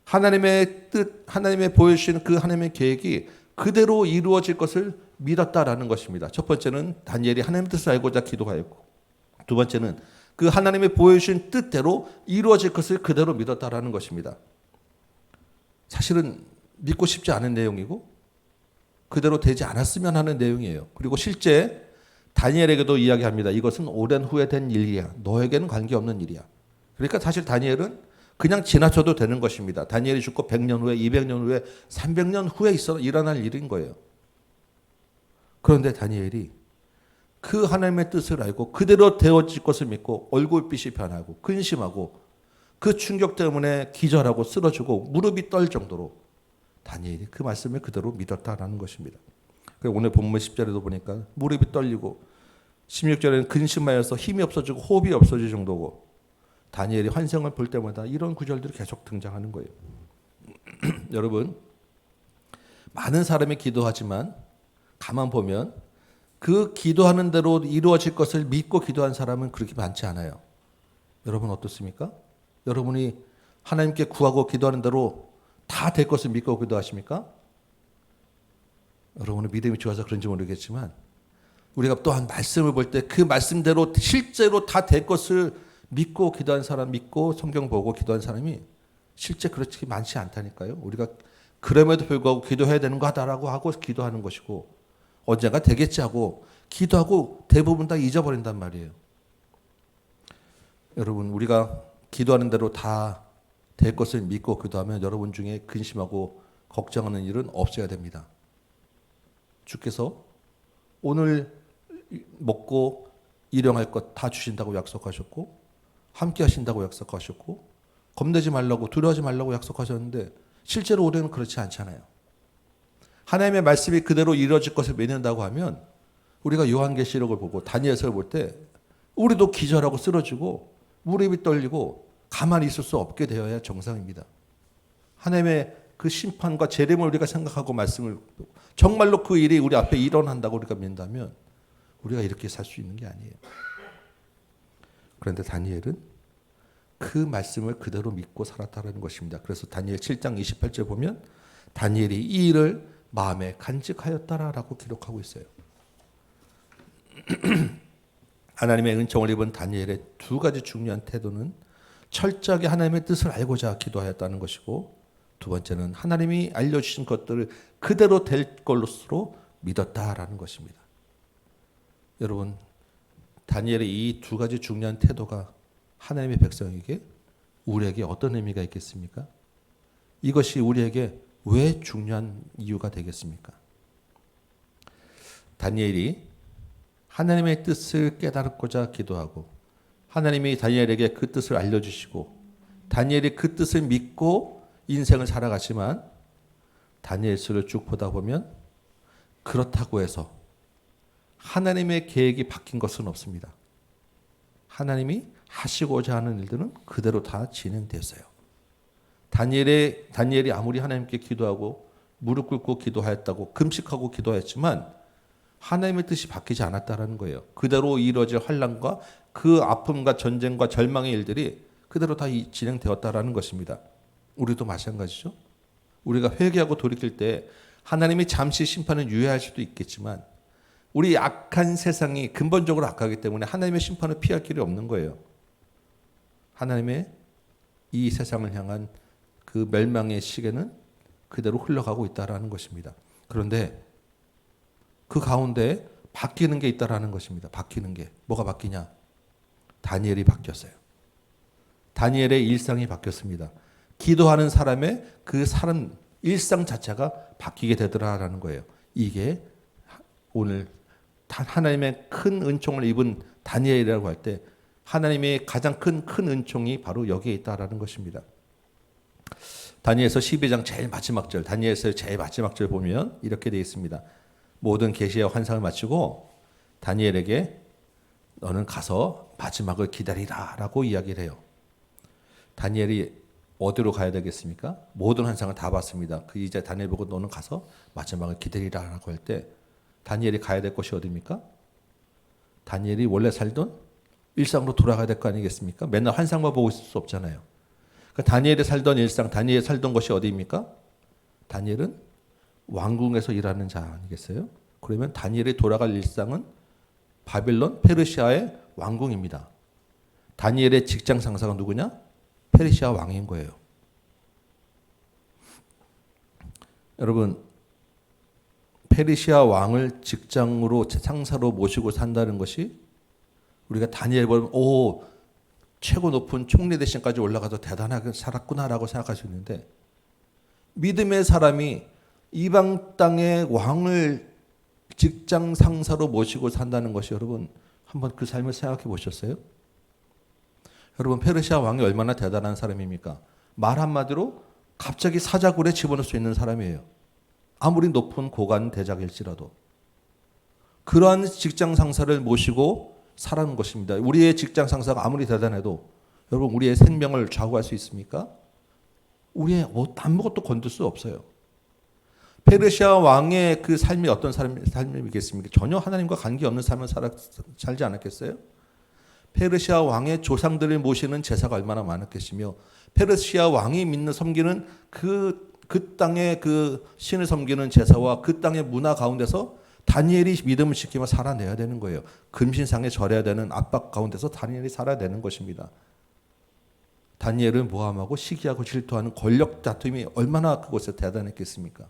하나님의 뜻, 하나님의 보여주신 그 하나님의 계획이 그대로 이루어질 것을 믿었다라는 것입니다. 첫 번째는 다니엘이 하나님의 뜻을 알고자 기도하였고 두 번째는 그 하나님의 보여주신 뜻대로 이루어질 것을 그대로 믿었다라는 것입니다. 사실은 믿고 싶지 않은 내용이고 그대로 되지 않았으면 하는 내용이에요. 그리고 실제 다니엘에게도 이야기합니다. 이것은 오랜 후에 된 일이야. 너에게는 관계없는 일이야. 그러니까 사실 다니엘은 그냥 지나쳐도 되는 것입니다. 다니엘이 죽고 100년 후에 200년 후에 300년 후에 일어날 일인 거예요. 그런데 다니엘이 그 하나님의 뜻을 알고 그대로 되어질 것을 믿고 얼굴빛이 변하고 근심하고 그 충격 때문에 기절하고 쓰러지고 무릎이 떨 정도로 다니엘이 그 말씀을 그대로 믿었다라는 것입니다. 오늘 본문 10절에도 보니까 무릎이 떨리고 16절에는 근심하여서 힘이 없어지고 호흡이 없어질 정도고 다니엘이 환상을 볼 때마다 이런 구절들이 계속 등장하는 거예요. 여러분 많은 사람이 기도하지만 가만 보면 그 기도하는 대로 이루어질 것을 믿고 기도한 사람은 그렇게 많지 않아요. 여러분 어떻습니까? 여러분이 하나님께 구하고 기도하는 대로 다 될 것을 믿고 기도하십니까? 여러분은 믿음이 좋아서 그런지 모르겠지만 우리가 또한 말씀을 볼 때 그 말씀대로 실제로 다 될 것을 믿고 기도한 사람, 믿고 성경 보고 기도한 사람이 실제 그렇게 많지 않다니까요. 우리가 그럼에도 불구하고 기도해야 되는 거 하다라고 하고 기도하는 것이고 언젠가 되겠지 하고 기도하고 대부분 다 잊어버린단 말이에요. 여러분 우리가 기도하는 대로 다 될 것을 믿고 기도하면 여러분 중에 근심하고 걱정하는 일은 없어야 됩니다. 주께서 오늘 먹고 일용할 것 다 주신다고 약속하셨고 함께 하신다고 약속하셨고 겁내지 말라고 두려워하지 말라고 약속하셨는데 실제로 우리는 그렇지 않잖아요. 하나님의 말씀이 그대로 이루어질 것을 믿는다고 하면 우리가 요한계시록을 보고 다니엘서를 볼 때 우리도 기절하고 쓰러지고 무릎이 떨리고 가만히 있을 수 없게 되어야 정상입니다. 하나님의 그 심판과 재림을 우리가 생각하고 말씀을 정말로 그 일이 우리 앞에 일어난다고 우리가 믿는다면 우리가 이렇게 살 수 있는 게 아니에요. 그런데 다니엘은 그 말씀을 그대로 믿고 살았다는 것입니다. 그래서 다니엘 7장 28절 보면 다니엘이 이 일을 마음에 간직하였다라고 기록하고 있어요. 하나님의 은총을 입은 다니엘의 두 가지 중요한 태도는 철저하게 하나님의 뜻을 알고자 기도하였다는 것이고 두 번째는 하나님이 알려주신 것들을 그대로 될 것으로 믿었다라는 것입니다. 여러분 다니엘의 이 두 가지 중요한 태도가 하나님의 백성에게 우리에게 어떤 의미가 있겠습니까? 이것이 우리에게 왜 중요한 이유가 되겠습니까? 다니엘이 하나님의 뜻을 깨달고자 기도하고 하나님이 다니엘에게 그 뜻을 알려주시고 다니엘이 그 뜻을 믿고 인생을 살아갔지만 다니엘서를 쭉 보다 보면 그렇다고 해서 하나님의 계획이 바뀐 것은 없습니다. 하나님이 하시고자 하는 일들은 그대로 다 진행됐어요. 다니엘이 아무리 하나님께 기도하고 무릎 꿇고 기도하였다고 금식하고 기도했지만 하나님의 뜻이 바뀌지 않았다라는 거예요. 그대로 이루어질 환난과 그 아픔과 전쟁과 절망의 일들이 그대로 다 진행되었다라는 것입니다. 우리도 마찬가지죠. 우리가 회개하고 돌이킬 때 하나님이 잠시 심판을 유예할 수도 있겠지만 우리 악한 세상이 근본적으로 악하기 때문에 하나님의 심판을 피할 길이 없는 거예요. 하나님의 이 세상을 향한 그 멸망의 시계는 그대로 흘러가고 있다라는 것입니다. 그런데 그 가운데 바뀌는 게 있다라는 것입니다. 바뀌는 게 뭐가 바뀌냐? 다니엘이 바뀌었어요. 다니엘의 일상이 바뀌었습니다. 기도하는 사람의 그 사람 일상 자체가 바뀌게 되더라라는 거예요. 이게 오늘 하나님의 큰 은총을 입은 다니엘이라고 할 때 하나님의 가장 큰 은총이 바로 여기에 있다라는 것입니다. 다니엘서 12장 제일 마지막 절, 다니엘서 제일 마지막 절 보면 이렇게 되어 있습니다. 모든 계시와 환상을 마치고 다니엘에게 너는 가서 마지막을 기다리라라고 이야기를 해요. 다니엘이 어디로 가야 되겠습니까? 모든 환상을 다 봤습니다. 그 이제 다니엘 보고 너는 가서 마지막을 기다리라라고 할 때 다니엘이 가야 될 곳이 어디입니까? 다니엘이 원래 살던 일상으로 돌아가야 될 거 아니겠습니까? 맨날 환상만 보고 있을 수 없잖아요. 그러니까 다니엘이 살던 일상, 다니엘이 살던 곳이 어디입니까? 다니엘은 왕궁에서 일하는 자 아니겠어요? 그러면 다니엘이 돌아갈 일상은 바빌론, 페르시아의 왕궁입니다. 다니엘의 직장 상사가 누구냐? 페르시아 왕인 거예요. 여러분, 페르시아 왕을 직장으로 상사로 모시고 산다는 것이 우리가 다니엘 보면 최고 높은 총리 대신까지 올라가서 대단하게 살았구나라고 생각할 수 있는데 믿음의 사람이 이방 땅의 왕을 직장 상사로 모시고 산다는 것이 여러분 한번 그 삶을 생각해 보셨어요? 여러분 페르시아 왕이 얼마나 대단한 사람입니까? 말 한마디로 갑자기 사자굴에 집어넣을 수 있는 사람이에요. 아무리 높은 고관 대작일지라도 그러한 직장 상사를 모시고 살아는 것입니다. 우리의 직장 상사가 아무리 대단해도 여러분 우리의 생명을 좌우할 수 있습니까? 우리의 아무것도 건들 수 없어요. 페르시아 왕의 그 삶이 어떤 삶이겠습니까? 전혀 하나님과 관계없는 삶을 살지 않았겠어요? 페르시아 왕의 조상들을 모시는 제사가 얼마나 많았겠으며 페르시아 왕이 믿는 섬기는 그 땅의 그 신을 섬기는 제사와 그 땅의 문화 가운데서 다니엘이 믿음을 지키며 살아내야 되는 거예요. 금신상에 절해야 되는 압박 가운데서 다니엘이 살아야 되는 것입니다. 다니엘을 모함하고 시기하고 질투하는 권력 다툼이 얼마나 그곳에 대단했겠습니까?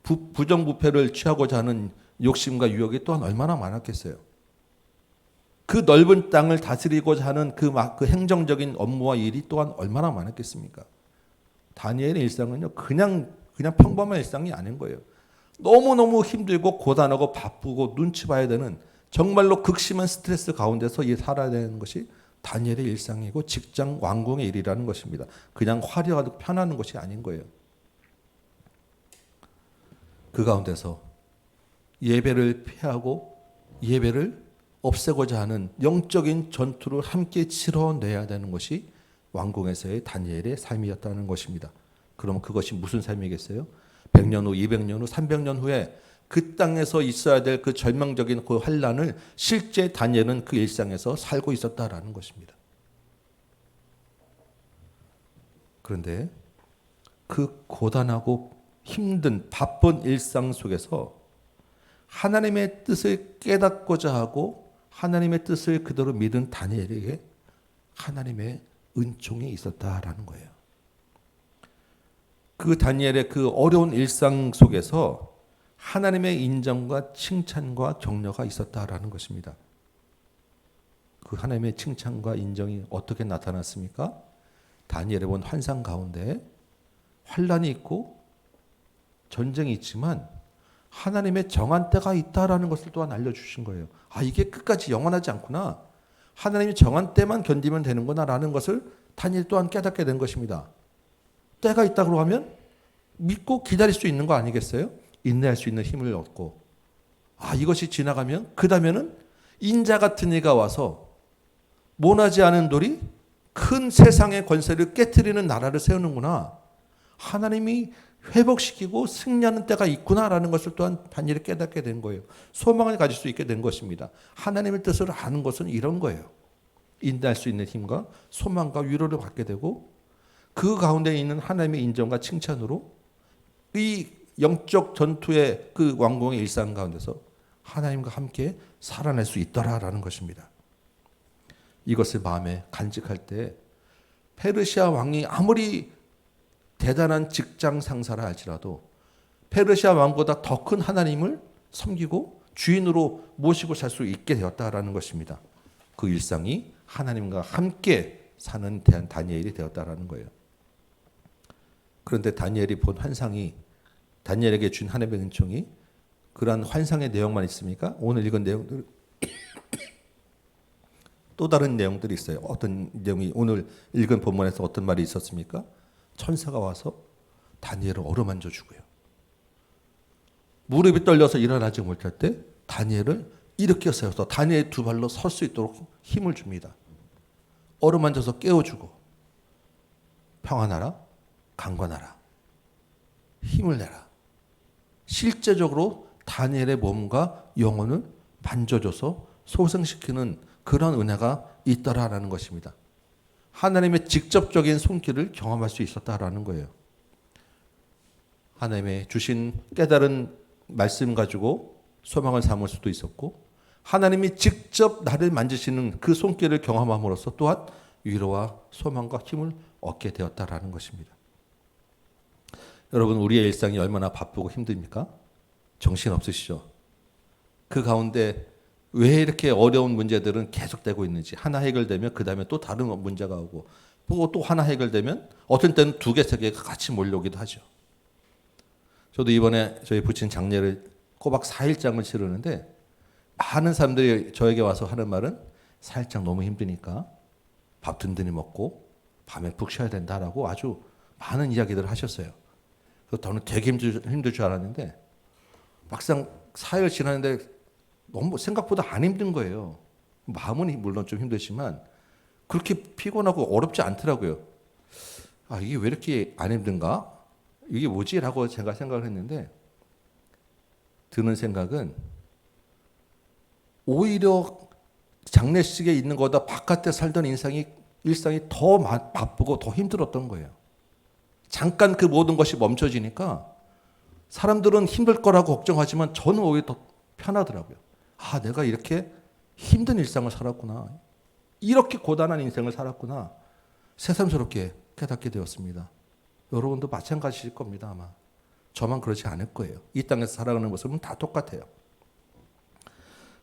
부정부패를 취하고자 하는 욕심과 유혹이 또한 얼마나 많았겠어요. 그 넓은 땅을 다스리고자 하는 그 행정적인 업무와 일이 또한 얼마나 많았겠습니까? 다니엘의 일상은요, 그냥 평범한 일상이 아닌 거예요. 너무너무 힘들고 고단하고 바쁘고 눈치 봐야 되는 정말로 극심한 스트레스 가운데서 살아야 되는 것이 다니엘의 일상이고 직장 왕궁의 일이라는 것입니다. 그냥 화려하고 편안한 것이 아닌 거예요. 그 가운데서 예배를 피하고 예배를 없애고자 하는 영적인 전투를 함께 치러내야 되는 것이 왕궁에서의 다니엘의 삶이었다는 것입니다. 그럼 그것이 무슨 삶이겠어요? 100년 후, 200년 후, 300년 후에 그 땅에서 있어야 될 그 절망적인 그 환란을 실제 다니엘은 그 일상에서 살고 있었다라는 것입니다. 그런데 그 고단하고 힘든 바쁜 일상 속에서 하나님의 뜻을 깨닫고자 하고 하나님의 뜻을 그대로 믿은 다니엘에게 하나님의 은총이 있었다라는 거예요. 그 다니엘의 그 어려운 일상 속에서 하나님의 인정과 칭찬과 격려가 있었다라는 것입니다. 그 하나님의 칭찬과 인정이 어떻게 나타났습니까? 다니엘이 본 환상 가운데 환란이 있고 전쟁이 있지만 하나님의 정한 때가 있다라는 것을 또한 알려주신 거예요. 아, 이게 끝까지 영원하지 않구나. 하나님이 정한 때만 견디면 되는구나라는 것을 다니엘 또한 깨닫게 된 것입니다. 때가 있다고 하면 믿고 기다릴 수 있는 거 아니겠어요? 인내할 수 있는 힘을 얻고, 아, 이것이 지나가면 그 다음에는 인자 같은 이가 와서 모나지 않은 돌이 큰 세상의 권세를 깨트리는 나라를 세우는구나. 하나님이 회복시키고 승리하는 때가 있구나라는 것을 또한 다니엘이 깨닫게 된 거예요. 소망을 가질 수 있게 된 것입니다. 하나님의 뜻을 아는 것은 이런 거예요. 인내할 수 있는 힘과 소망과 위로를 받게 되고, 그 가운데 있는 하나님의 인정과 칭찬으로 이 영적 전투의 그 왕궁의 일상 가운데서 하나님과 함께 살아낼 수 있더라라는 것입니다. 이것을 마음에 간직할 때 페르시아 왕이 아무리 대단한 직장 상사라 할지라도 페르시아 왕보다 더 큰 하나님을 섬기고 주인으로 모시고 살 수 있게 되었다라는 것입니다. 그 일상이 하나님과 함께 사는 다니엘이 되었다라는 거예요. 그런데 다니엘이 본 환상이, 다니엘에게 준 하나님의 은총이 그러한 환상의 내용만 있습니까? 오늘 읽은 내용들 또 다른 내용들이 있어요. 어떤 내용이 오늘 읽은 본문에서 어떤 말이 있었습니까? 천사가 와서 다니엘을 어루만져 주고요. 무릎이 떨려서 일어나지 못할 때 다니엘을 일으켜 세워서 다니엘 두 발로 설 수 있도록 힘을 줍니다. 어루만져서 깨워주고, 평안하라, 강건하라, 힘을 내라. 실제적으로 다니엘의 몸과 영혼을 만져줘서 소생시키는 그런 은혜가 있더라라는 것입니다. 하나님의 직접적인 손길을 경험할 수 있었다라는 거예요. 하나님의 주신 깨달은 말씀 가지고 소망을 삼을 수도 있었고, 하나님이 직접 나를 만지시는 그 손길을 경험함으로써 또한 위로와 소망과 힘을 얻게 되었다라는 것입니다. 여러분, 우리의 일상이 얼마나 바쁘고 힘듭니까? 정신 없으시죠? 그 가운데 왜 이렇게 어려운 문제들은 계속되고 있는지, 하나 해결되면 그 다음에 또 다른 문제가 오고, 또 하나 해결되면 어떤 때는 두 개, 세 개가 같이 몰려오기도 하죠. 저도 이번에 저희 부친 장례를 꼬박 4일장을 치르는데 많은 사람들이 저에게 와서 하는 말은 4일장 너무 힘드니까 밥 든든히 먹고 밤에 푹 쉬어야 된다라고 아주 많은 이야기들을 하셨어요. 그래서 저는 되게 힘들 줄 알았는데 막상 4일 지났는데 너무 생각보다 안 힘든 거예요. 마음은 물론 좀 힘들지만 그렇게 피곤하고 어렵지 않더라고요. 아, 이게 왜 이렇게 안 힘든가? 이게 뭐지? 라고 제가 생각을 했는데 드는 생각은 오히려 장례식에 있는 것보다 바깥에 살던 일상이 더 바쁘고 더 힘들었던 거예요. 잠깐 그 모든 것이 멈춰지니까 사람들은 힘들 거라고 걱정하지만 저는 오히려 더 편하더라고요. 아, 내가 이렇게 힘든 일상을 살았구나. 이렇게 고단한 인생을 살았구나. 새삼스럽게 깨닫게 되었습니다. 여러분도 마찬가지일 겁니다. 아마 저만 그렇지 않을 거예요. 이 땅에서 살아가는 모습은 다 똑같아요.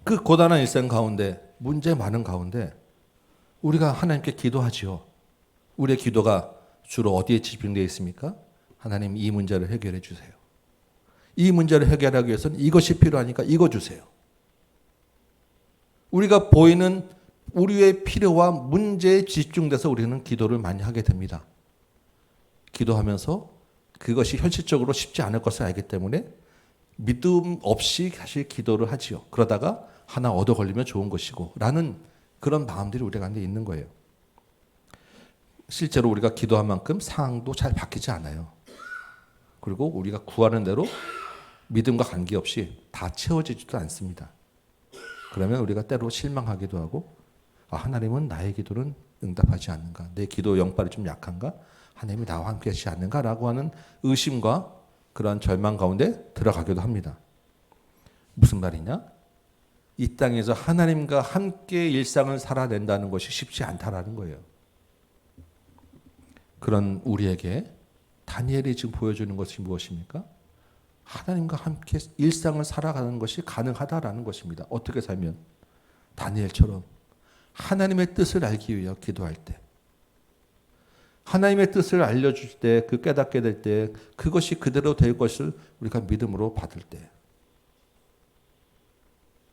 그 고단한 일생 가운데, 문제 많은 가운데 우리가 하나님께 기도하지요. 우리의 기도가 주로 어디에 집중되어 있습니까? 하나님, 이 문제를 해결해 주세요. 이 문제를 해결하기 위해서는 이것이 필요하니까 이거 주세요. 우리가 보이는 우리의 필요와 문제에 집중돼서 우리는 기도를 많이 하게 됩니다. 기도하면서 그것이 현실적으로 쉽지 않을 것을 알기 때문에 믿음 없이 사실 기도를 하지요. 그러다가 하나 얻어 걸리면 좋은 것이고 라는 그런 마음들이 우리 가운데 있는 거예요. 실제로 우리가 기도한 만큼 상황도 잘 바뀌지 않아요. 그리고 우리가 구하는 대로 믿음과 관계없이 다 채워지지도 않습니다. 그러면 우리가 때로 실망하기도 하고, 하나님은 나의 기도는 응답하지 않는가? 내 기도 영빨이 좀 약한가? 하나님이 나와 함께 하시지 않는가라고 하는 의심과 그러한 절망 가운데 들어가기도 합니다. 무슨 말이냐? 이 땅에서 하나님과 함께 일상을 살아낸다는 것이 쉽지 않다라는 거예요. 그런 우리에게 다니엘이 지금 보여주는 것이 무엇입니까? 하나님과 함께 일상을 살아가는 것이 가능하다라는 것입니다. 어떻게 살면? 다니엘처럼 하나님의 뜻을 알기 위해 기도할 때, 하나님의 뜻을 알려줄 때, 그 깨닫게 될 때, 그것이 그대로 될 것을 우리가 믿음으로 받을 때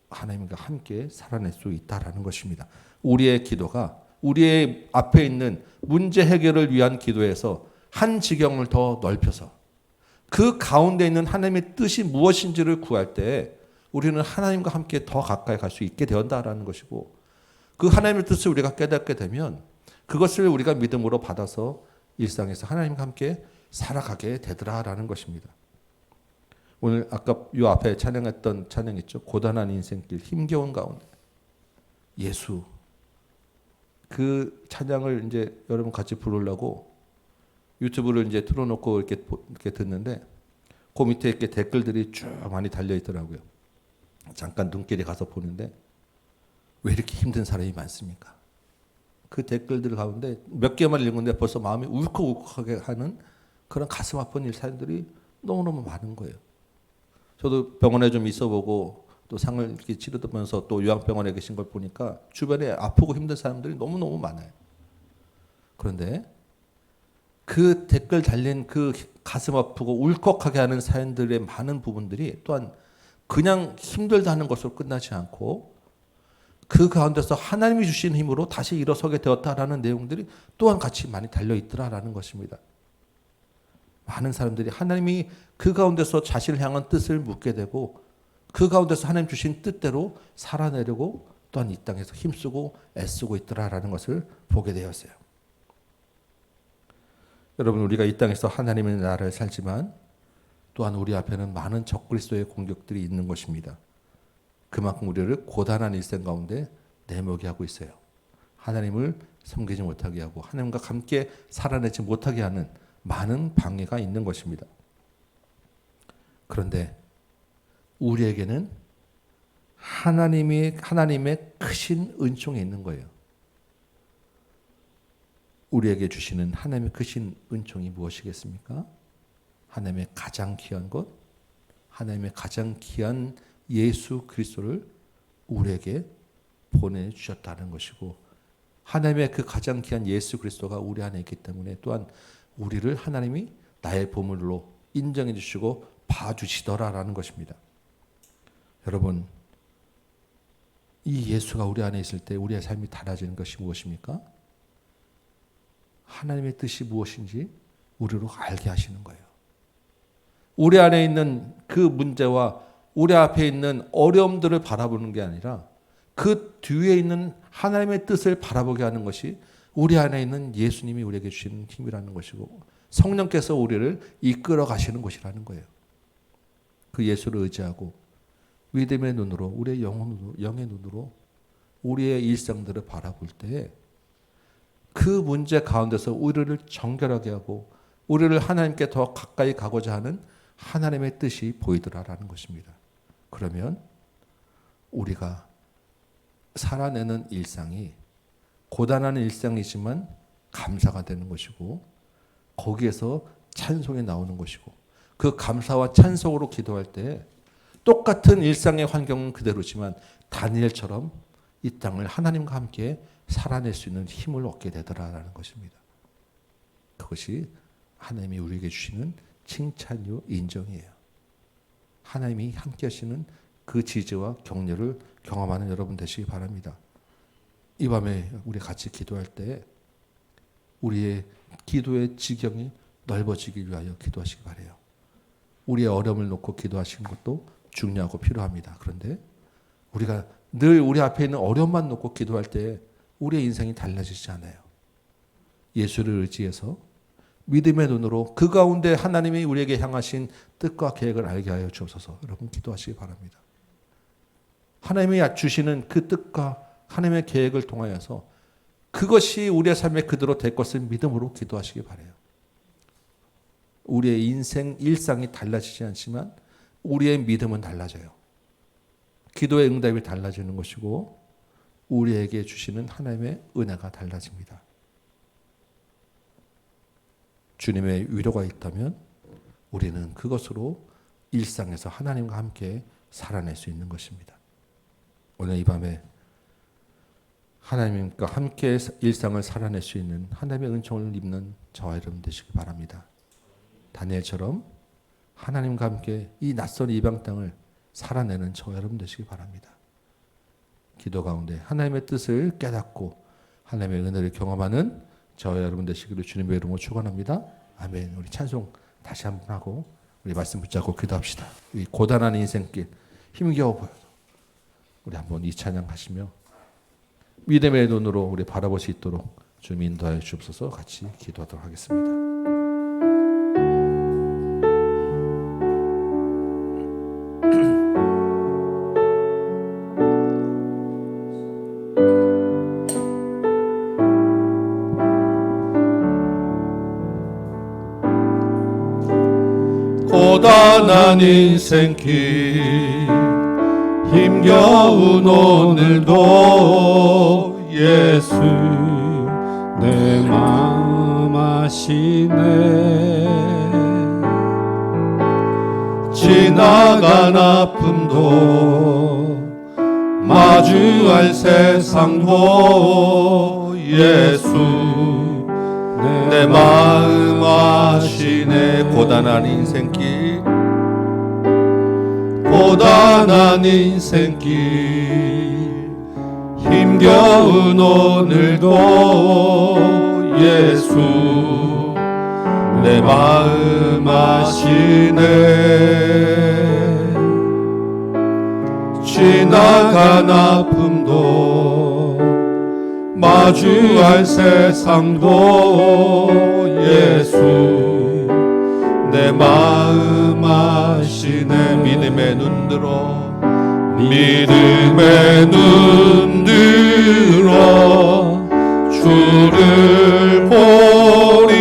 하나님과 함께 살아낼 수 있다라는 것입니다. 우리의 기도가 우리의 앞에 있는 문제 해결을 위한 기도에서 한 지경을 더 넓혀서 그 가운데 있는 하나님의 뜻이 무엇인지를 구할 때 우리는 하나님과 함께 더 가까이 갈 수 있게 되었다라는 것이고, 그 하나님의 뜻을 우리가 깨닫게 되면 그것을 우리가 믿음으로 받아서 일상에서 하나님과 함께 살아가게 되더라라는 것입니다. 오늘 아까 요 앞에 찬양했던 찬양 있죠. 고단한 인생길, 힘겨운 가운데 예수. 그 찬양을 이제 여러분 같이 부르려고 유튜브를 이제 틀어놓고 이렇게 듣는데, 그 밑에 이렇게 댓글들이 쭉 많이 달려 있더라고요. 잠깐 눈길이 가서 보는데 왜 이렇게 힘든 사람이 많습니까? 그 댓글들 가운데 몇 개만 읽었는데 벌써 마음이 울컥울컥하게 하는 그런 가슴 아픈 일사들이 너무너무 많은 거예요. 저도 병원에 좀 있어보고 또 상을 이렇게 치르면서 또 요양병원에 계신 걸 보니까 주변에 아프고 힘든 사람들이 너무너무 많아요. 그런데 그 댓글 달린 그 가슴 아프고 울컥하게 하는 사연들의 많은 부분들이 또한 그냥 힘들다는 것으로 끝나지 않고 그 가운데서 하나님이 주신 힘으로 다시 일어서게 되었다라는 내용들이 또한 같이 많이 달려있더라라는 것입니다. 많은 사람들이 하나님이 그 가운데서 자신을 향한 뜻을 묻게 되고 그 가운데서 하나님 주신 뜻대로 살아내려고 또한 이 땅에서 힘쓰고 애쓰고 있더라라는 것을 보게 되었어요. 여러분, 우리가 이 땅에서 하나님의 나라를 살지만 또한 우리 앞에는 많은 적그리스도의 공격들이 있는 것입니다. 그만큼 우리를 고단한 일생 가운데 내모게 하고 있어요. 하나님을 섬기지 못하게 하고 하나님과 함께 살아내지 못하게 하는 많은 방해가 있는 것입니다. 그런데 우리에게는 하나님의 크신 은총이 있는 거예요. 우리에게 주시는 하나님의 크신 은총이 무엇이겠습니까? 하나님의 가장 귀한 것, 하나님의 가장 귀한 예수 그리스도를 우리에게 보내주셨다는 것이고, 하나님의 그 가장 귀한 예수 그리스도가 우리 안에 있기 때문에 또한 우리를 하나님이 나의 보물로 인정해 주시고 봐주시더라라는 것입니다. 여러분, 이 예수가 우리 안에 있을 때 우리의 삶이 달라지는 것이 무엇입니까? 하나님의 뜻이 무엇인지 우리로 알게 하시는 거예요. 우리 안에 있는 그 문제와 우리 앞에 있는 어려움들을 바라보는 게 아니라 그 뒤에 있는 하나님의 뜻을 바라보게 하는 것이 우리 안에 있는 예수님이 우리에게 주시는 힘이라는 것이고, 성령께서 우리를 이끌어 가시는 것이라는 거예요. 그 예수를 의지하고 믿음의 눈으로, 우리의 영의 눈으로 우리의 일상들을 바라볼 때 그 문제 가운데서 우리를 정결하게 하고 우리를 하나님께 더 가까이 가고자 하는 하나님의 뜻이 보이더라라는 것입니다. 그러면 우리가 살아내는 일상이 고단한 일상이지만 감사가 되는 것이고 거기에서 찬송이 나오는 것이고 그 감사와 찬송으로 기도할 때 똑같은 일상의 환경은 그대로지만 다니엘처럼 이 땅을 하나님과 함께 살아낼 수 있는 힘을 얻게 되더라라는 것입니다. 그것이 하나님이 우리에게 주시는 칭찬이요 인정이에요. 하나님이 함께 하시는 그 지지와 격려를 경험하는 여러분 되시기 바랍니다. 이 밤에 우리 같이 기도할 때 우리의 기도의 지경이 넓어지기 위하여 기도하시기 바라요. 우리의 어려움을 놓고 기도하시는 것도 중요하고 필요합니다. 그런데 우리가 늘 우리 앞에 있는 어려움만 놓고 기도할 때 우리의 인생이 달라지지 않아요. 예수를 의지해서 믿음의 눈으로 그 가운데 하나님이 우리에게 향하신 뜻과 계획을 알게 하여 주옵소서. 여러분 기도하시기 바랍니다. 하나님이 주시는 그 뜻과 하나님의 계획을 통하여서 그것이 우리의 삶에 그대로 될 것을 믿음으로 기도하시기 바라요. 우리의 인생 일상이 달라지지 않지만 우리의 믿음은 달라져요. 기도의 응답이 달라지는 것이고 우리에게 주시는 하나님의 은혜가 달라집니다. 주님의 위로가 있다면 우리는 그것으로 일상에서 하나님과 함께 살아낼 수 있는 것입니다. 오늘 이 밤에 하나님과 함께 일상을 살아낼 수 있는 하나님의 은총을 입는 저와 여러분 되시기 바랍니다. 다니엘처럼 하나님과 함께 이 낯선 이방 땅을 살아내는 저와 여러분 되시기 바랍니다. 기도 가운데 하나님의 뜻을 깨닫고 하나님의 은혜를 경험하는 저와 여러분 되시기를 주님의 이름으로 축원합니다. 아멘. 우리 찬송 다시 한번 하고 우리 말씀 붙잡고 기도합시다. 이 고단한 인생길 힘겨워 보여도 우리 한번 이 찬양 하시며 믿음의 눈으로 우리 바라볼 수 있도록 좀 인도하여 주옵소서. 같이 기도하도록 하겠습니다. 고단한 인생길 힘겨운 오늘도 예수 내 마음 아시네. 지나간 아픔도 마주할 세상도 예수 내 마음 아시네. 고단한 인생길 고단한 인생길 힘겨운 오늘도 예수 내 마음 아시네. 지나간 아픔도 마주할 세상도 예수 내 마음 아시네. 믿음의 눈들어 믿음의 눈들어 주를 보리.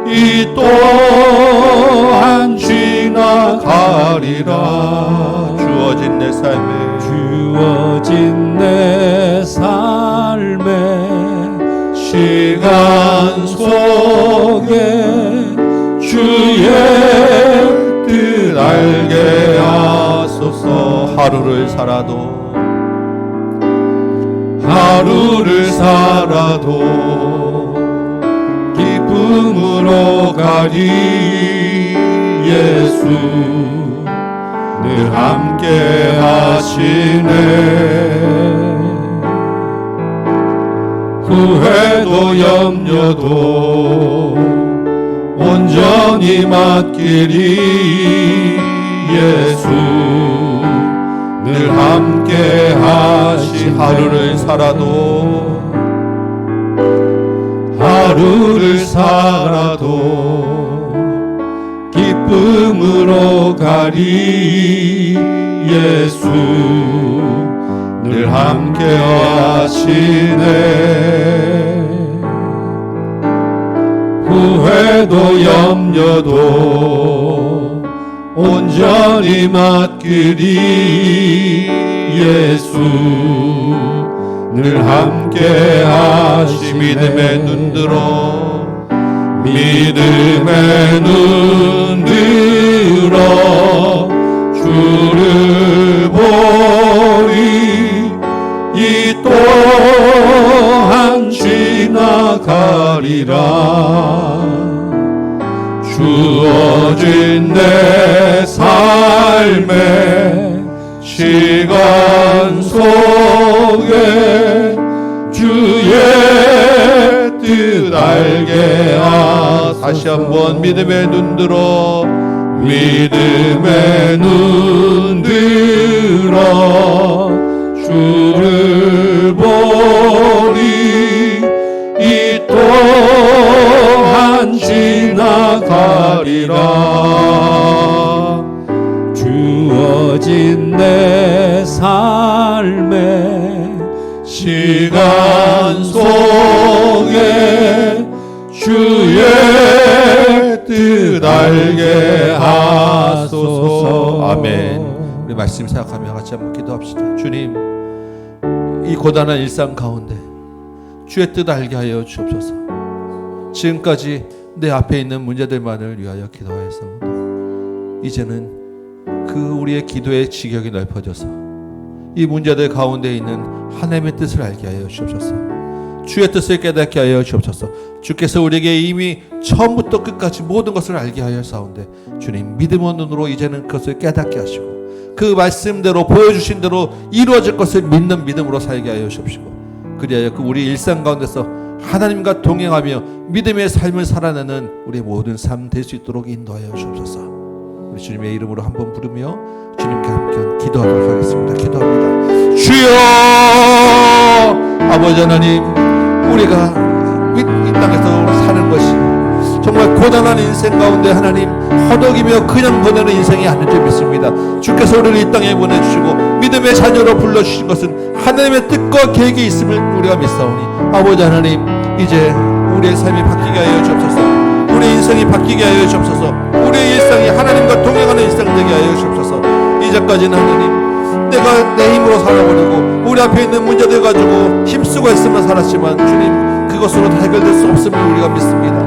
이 또한 지나가리라. 주어진 내 삶에 주어진 내 삶의 시간 속에 주의 뜻 알게 하소서. 하루를 살아도 기쁨으로 가리. 예수 늘 함께 하시네. 후회도 염려도 온전히 맡기리. 예수 늘 함께 하시. 하루를 살아도 기쁨으로 가리. 예수 늘 함께 하시네. 후회도 염려도 온전히 맡기리. 예수 늘 함께 하시네. 믿음의 눈 들어 믿음의 눈 들어 주를 보리. 이 또한 지나가리라. 주어진 내 삶의 시간 속에 주의 뜻 알게 하소서. 다시 한번 믿음의 눈 들어 믿음의 눈 들어 주를 보리. 이 또한 지나가리라. 주어진 내 삶의 시간 속에 주의 뜻 알게 하소서. 아멘. 우리 말씀 생각하며 같이 한번 기도합시다. 주님, 이 고단한 일상 가운데 주의 뜻 알게 하여 주옵소서. 지금까지 내 앞에 있는 문제들만을 위하여 기도하였습니다. 이제는 그 우리의 기도의 지경이 넓어져서 이 문제들 가운데 있는 하나님의 뜻을 알게 하여 주옵소서. 주의 뜻을 깨닫게 하여 주옵소서. 주께서 우리에게 이미 처음부터 끝까지 모든 것을 알게 하여 사온데 주님, 믿음의 눈으로 이제는 그것을 깨닫게 하시고 그 말씀대로 보여주신 대로 이루어질 것을 믿는 믿음으로 살게 하여 주옵시고, 그리하여 그 우리 일상 가운데서 하나님과 동행하며 믿음의 삶을 살아내는 우리의 모든 삶 될 수 있도록 인도하여 주옵소서. 우리 주님의 이름으로 한번 부르며 주님께 함께 기도하도록 하겠습니다. 기도합니다. 주여, 아버지 하나님, 우리가 이 땅에서 사는 것이 정말 고단한 인생 가운데 하나님 허덕이며 그냥 보내는 인생이 아닌 줄 믿습니다. 주께서 우리를 이 땅에 보내주시고 믿음의 자녀로 불러주신 것은 하나님의 뜻과 계획이 있음을 우리가 믿사오니, 아버지 하나님, 이제 우리의 삶이 바뀌게 하여 주옵소서. 우리의 인생이 바뀌게 하여 주옵소서. 우리의 일상이 하나님과 동행하는 일상 되게 하여 주옵소서. 이제까지는 하나님, 내가 내 힘으로 살아버리고 우리 앞에 있는 문제들 가지고 힘쓰고 있으면 살았지만 주님, 그것으로 해결될 수 없음을 우리가 믿습니다.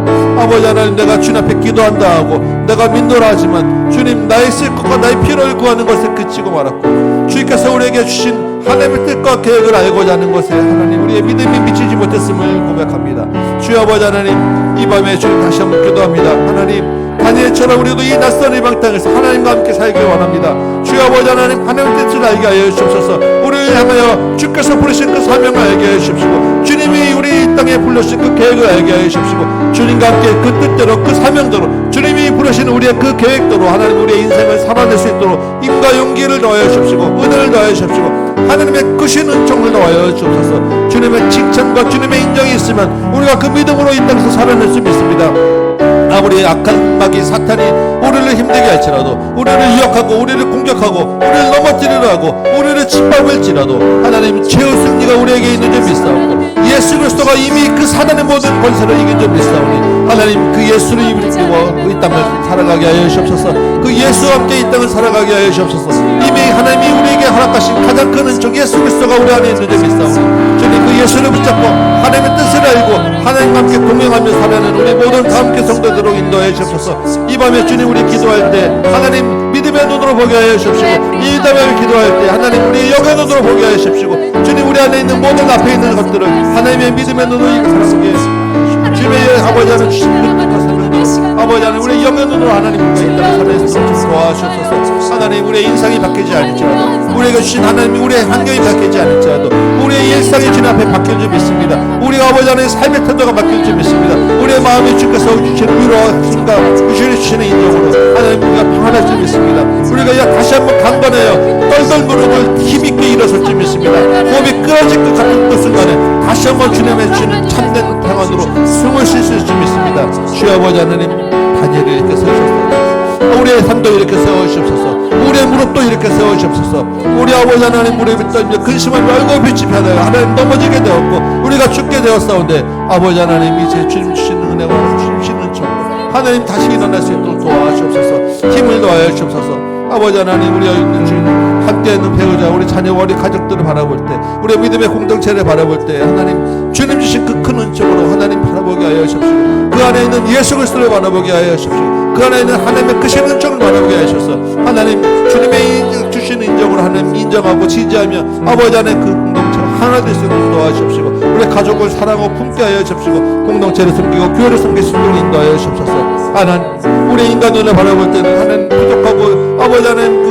아버지 하나님, 내가 주님 앞에 기도한다 하고 내가 믿노라 하지만 주님, 나의 쓸 것과 나의 필요를 구하는 것에 그치고 말았고, 주께서 우리에게 주신 하나님의 뜻과 계획을 알고자 하는 것에 하나님 우리의 믿음이 미치지 못했음을 고백합니다. 주여 아버지 하나님, 이 밤에 주님 다시 한번 기도합니다. 하나님, 다니엘처럼 우리도 이 낯선 이방 땅에서 하나님과 함께 살길 원합니다. 주여 아버지 하나님, 하나님의 뜻을 알게 하여 주옵소서. 우리를 향하여 주께서 부르신 그 사명을 알게 하여 주옵시고, 주님이 우리 이 땅에 불러주신 그 계획을 알게 하여 주옵시고, 주님과 함께 그 뜻대로 그 사명대로 주님이 부르신 우리의 그 계획대로 하나님 우리의 인생을 살아낼 수 있도록 힘과 용기를 더하여 주옵시고, 은혜를 더하여 주옵시고, 하나님의 크신 은총을 더하여 주옵소서. 주님의 칭찬과 주님의 인정이 있으면 우리가 그 믿음으로 이 땅에서 살아낼 수 있습니다. 아무리 악한 마귀 사탄이 우리를 힘들게 할지라도, 우리를 유혹하고 우리를 공격하고 우리를 넘어뜨리려 하고 우리를 짓밟을지라도 하나님 최후 승리가 우리에게 있는 줄 믿사오고, 예수 그리스도가 이미 그 사단의 모든 권세를 이긴 줄 믿사오니, 하나님 그 예수를 입고 이 땅을 살아가게 하여 주옵소서. 그 예수와 함께 이 땅을 살아가게 하여 주옵소서. 이미 하나님이 우리에게 허락하신 가장 큰 은총 예수 그리스도가 우리 안에 있는 줄 믿사오니, 주님 그 예수를 붙잡고 하나님의 뜻을 알고 하나님과 함께 동행하며 살아내는 우리 모든 다 함께 성도되도록 인도해 주옵소서. 이 밤에 주님 우리 기도할 때 하나님 믿음의 눈으로 보게 하여 주십시고, 이 밤에 기도할 때 하나님 우리 영의 눈으로 보게 하여 주십시고, 주님 우리 안에 있는 모든 앞에 있는 것들을 하나님의 믿음의 눈으로 살아보게 하여 주십시오. 주님의 아버지 하나님 주신 그 뜻과 사명도 아버지 하나님 우리 영의 눈으로 하나님과 이 땅을 살아낼 수 있도록 도와주옵소서. 하나님 우리의 인상이 바뀌지 않을지라도, 우리에게 주신 하나님이 우리의 환경이 바뀌지 않을지라도 우리의 일상이 주님 앞에 바뀔 줄 믿습니다. 우리가 아버지 하나님의 삶의 태도가 바뀔 줄 믿습니다. 우리의 마음이 주께서 주시는 위로와 힘과 주시는 인정으로 하나님 우리가 평안할 줄 믿습니다. 우리가 다시 한번 강건하여 떨던 무릎을 힘있게 일어설 줄 믿습니다. 호흡이 끊어질 것 같은 그 순간에 다시 한번 주님의 주시는 참된 평안으로 숨을 쉴 수 있을 줄 믿습니다. 주여 아버지 하나님, 다니엘을 이렇게 세우셨소서. 우리의 삶도 이렇게 세워주시옵소서. 우리의 무릎도 이렇게 세워주시옵소서. 우리 아버지 하나님 무릎이 떨며 근심을 말고 빛이 펴다가 하나님 넘어지게 되었고 우리가 죽게 되었사온데, 아버지 하나님 이제 주님 주시는 은혜와 주님 주시는 은총 하나님 다시 일어날 수 있도록 도와주옵소서. 힘을 더하여 주옵소서. 아버지 하나님, 우리가 있는 주님 함께하는 배우자, 우리 자녀와 우리 가족들을 바라볼 때, 우리 믿음의 공동체를 바라볼 때 하나님 주님 주신 그 큰 은총으로 하나님 바라보게 하여 주십시오. 그 안에 있는 예수 그리스도를 바라보게 하여 주십시오. 그 안에 있는 하나님의 크신 은총을 바라보게 하셔서 하나님 주님의 주신 인정으로 하나님 인정하고 지지하며 아버지 안에 그 공동체가 하나 될 수 있도록 도와주십시오. 우리 가족을 사랑하고 품게 하여 주십시오. 공동체를 섬기고 교회를 섬길 수 있도록 인도하여 주옵소서. 하나님 우리 인간 눈을 바라볼 때는 하나님 부족하고 아버지 하나님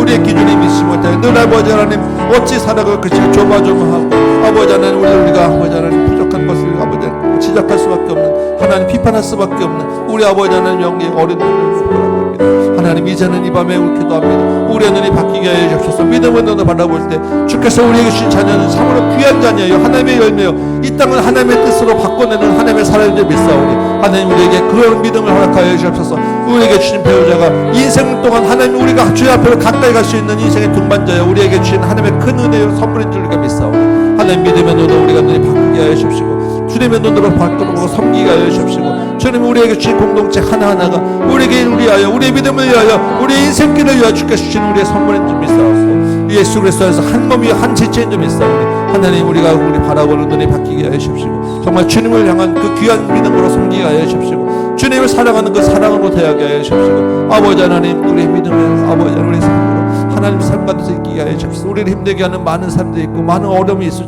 우리의 기준이 믿지 못해 늘 아버지 하나님 어찌 살아갈 것이 조마조마하고 아버지 하나님 우리가 아버지 하나님 부족한 것을 아버지 하나님 지적할 수밖에 없는 하나님 비판할 수밖에 없는 우리 아버지 하나님 영의 어린 눈을 바라봅니다. 하나님 이제는 이 밤에 우리 기도합니다. 우리의 눈이 바뀌게 하여 주옵소서. 믿음의 눈을 바라볼 때 주께서 우리에게 주신 자녀는 참으로 귀한 자녀요 하나님의 열매요 이 땅을 하나님의 뜻으로 바꿔내는 하나님의 사람인 줄 믿사오니 하나님 우리에게 그런 믿음을 허락하여 주옵소서. 우리에게 주신 배우자가 인생 동안 하나님 우리가 주의 앞으로 가까이 갈 수 있는 인생의 동반자여 우리에게 주신 하나님의 큰 은혜요 선물인 줄 우리가 믿사오니 하나님 믿음의 눈으로 우리가 눈이 바꾸게 하여 주옵시고 주님의 눈으로 바꾸고 섬기게 하여 주옵시고 주님 우리에게 주신 공동체 하나하나가 우리에게 위하여 우리의 믿음을 위하여 우리의 인생길을 위하여 주께서 주신 우리의 선물인 줄 믿사옵고 예수 그리스도에서 한 몸이 한 지체인 줄 믿사오니 하나님 우리가 우리 바라보는 눈이 바뀌게 하여 주옵시고 정말 주님을 향한 그 귀한 믿음으로 섬기게 하여 주옵시고 주님을 사랑하는 그 사랑으로 대하게 하여 주옵시고 아버지 하나님 우리의 믿음을 아버지 하나님 우리의 삶으로 하나님 삶 가운데서 있게 하여 주옵시고 우리를 힘들게 하는 많은 사람들이 있고 많은 어려움이 있을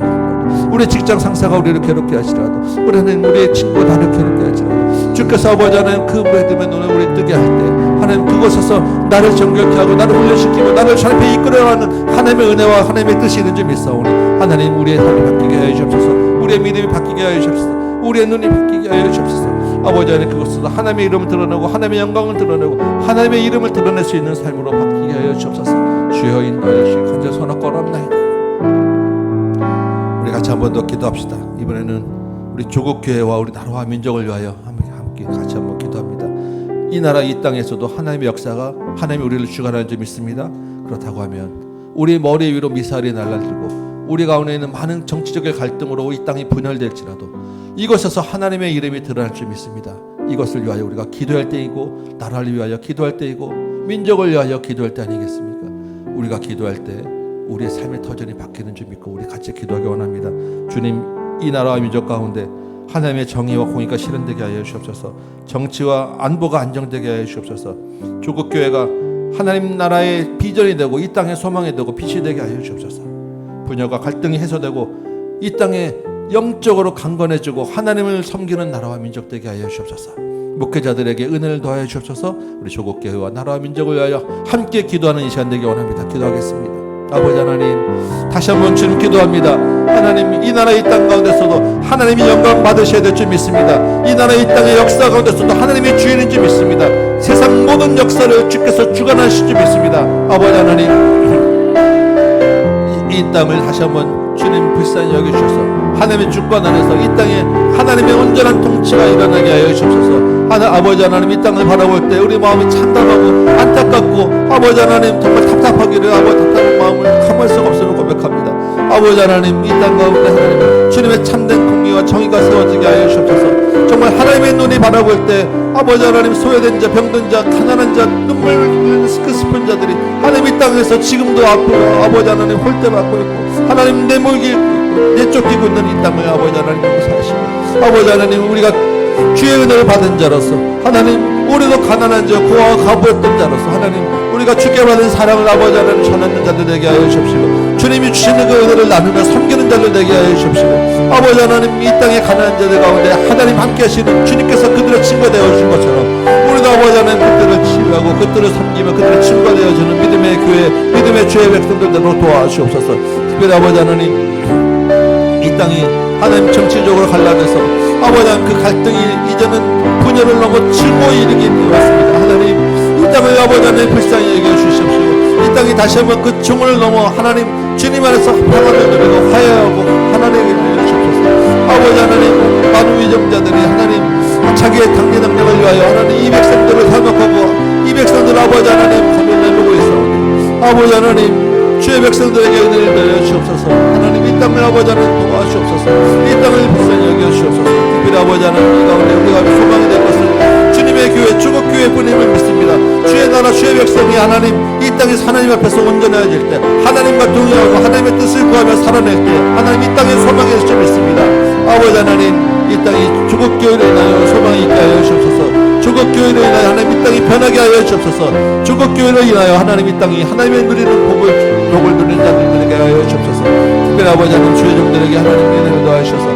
우리 직장 상사가 우리를 괴롭게 하시라도 우리 하나님 우리의 친구가 나를 괴롭게 하시라도 주께서 아버지 하나님 그 믿음의 눈을 우리 뜨게 할 때 하나님 그곳에서 나를 정결케 하고 나를 훈련시키고 나를 주 앞에 이끌어가는 하나님의 은혜와 하나님의 뜻이 있는 줄 믿사오니 하나님 우리의 삶이 바뀌게 하여 주옵소서. 우리의 믿음이 바뀌게 하여 주옵소서. 우리의 눈이 바뀌게 하여 주옵소서. 아버지 하나님 그곳에서 하나님의 이름을 드러내고 하나님의 영광을 드러내고 하나님의 이름을 드러낼 수 있는 삶으로 바뀌게 하여 주옵소서. 주여 인도하여 주시고 간절히 손을 걸어옵나이다. 우리 같이 한 번 더 기도합시다. 이번에는 우리 조국 교회와 우리 나라와 민족을 위하여 함께 같이 한번 기도합니다. 이 나라 이 땅에서도 하나님의 역사가 하나님이 우리를 주관하는 줄 믿습니다. 그렇다고 하면 우리 머리 위로 미사일이 날아들고 우리 가운데 있는 많은 정치적인 갈등으로 이 땅이 분열될지라도 이곳에서 하나님의 이름이 드러날 줄 믿습니다. 이것을 위하여 우리가 기도할 때이고 나라를 위하여 기도할 때이고 민족을 위하여 기도할 때 아니겠습니까? 우리가 기도할 때 우리의 삶의 터전이 바뀌는 줄 믿고 우리 같이 기도하기 원합니다. 주님 이 나라와 민족 가운데 하나님의 정의와 공의가 실현되게 하여 주옵소서. 정치와 안보가 안정되게 하여 주옵소서. 조국 교회가 하나님 나라의 비전이 되고 이 땅의 소망이 되고 빛이 되게 하여 주옵소서. 분열과 갈등이 해소되고 이 땅에 영적으로 강건해지고 하나님을 섬기는 나라와 민족 되게 하여 주옵소서. 목회자들에게 은혜를 더하여 주옵소서. 우리 조국 교회와 나라와 민족을 위하여 함께 기도하는 이 시간 되기 원합니다. 기도하겠습니다. 아버지 하나님 다시 한번 주님 기도합니다. 하나님 이 나라 이 땅 가운데서도 하나님이 영광 받으셔야 될 줄 믿습니다. 이 나라 이 땅의 역사 가운데서도 하나님이 주인인 줄 믿습니다. 세상 모든 역사를 주께서 주관하실 줄 믿습니다. 아버지 하나님 이 땅을 다시 한번 주님 불쌍히 여겨주셔서 하나님의 주권 안에서 이 땅에 하나님의 온전한 통치가 일어나게 하여 주옵소서. 아버지 하나님 이 땅을 바라볼 때 우리 마음이 참담하고 안타깝고 아버지 하나님 정말 답답하기를 아버지 답답한 마음을 참을 수가 없음을 고백합니다. 아버지 하나님 이 땅 가운데 하나님 주님의 참된 공의와 정의가 세워지게 하여 주옵소서. 정말 하나님의 눈이 바라볼 때 아버지 하나님 소외된 자 병든 자 가난한 자 눈물 흘리는 슬픈 자들이 하나님 이 땅에서 지금도 앞으로 아버지 하나님 홀대받고 있고 하나님 내몰기 내쫓기고 있는 이 땅을 아버지 하나님 용서하시고 아버지 하나님 우리가 주의 은혜를 받은 자로서 하나님 우리도 가난한 자 고아와 가부였던 자로서 하나님 우리가 주께 받은 사랑을 아버지 하나님 전하는 자들 되게 하여 주옵시고 주님이 주시는 그 은혜를 나누며 섬기는 자들 되게 하여 주옵시고 아버지 하나님 이 땅의 가난한 자들 가운데 하나님 함께 하시는 주님께서 그들의 친구가 되어주신 것처럼 우리도 아버지 하나님 그들을 치유하고 그들을 섬기며 그들의 친구가 되어주는 믿음의 교회 믿음의 주의 백성들로 도와주옵소서. 특별히 아버지 하나님 이 땅이 하나님 정치적으로 갈라져서 아버지 하나님 그 갈등이 이제는 분열을 넘어 칠모에 이르게 되었습니다. 하나님 이 땅을 아버지 하나님 불쌍히 여겨 주시옵시고 이 땅이 다시 한번 그 중을 넘어 하나님 주님 안에서 평안을 누리고 화해하고 하나님에게 주옵소서. 아버지 하나님 많은 위정자들이 하나님 자기의 당리 능력을 위하여 하나님 이 백성들을 살먹하고 이 백성들 아버지 하나님 검을 내밀고 있사오니 아버지 하나님 주의 백성들에게 은혜를 내려 주옵소서. 하나님 이 땅을 아버지 하나님 도와주옵소서. 이 땅을 불쌍히 여겨 주옵소서. 특별히 아버지 하나님 이 가운데 우리가 소망이 될 것을 주님의 주님의 교회, 주국 교회뿐임을 믿습니다. 주의 나라, 주의 백성이 하나님 이 땅에서 하나님 앞에서 온전해질 때, 하나님과 동의하고 하나님의 뜻을 구하며 살아낼 때 하나님 이 땅에 소망이 있을 줄 믿습니다. 아버지 하나님, 이 땅이 주국 교회로 인하여 소망이 있게 하여 주옵소서. 주국 교회로 인하여 하나님 이 땅이 변하게 하여 주옵소서. 주국 교회로 인하여 하나님 이 땅이 하나님의 누리는 복을 누리는 자들에게 하여 주옵소서. 특별히 아버지 하나님 주의 종들에게 하나님의 은혜를 더하셔서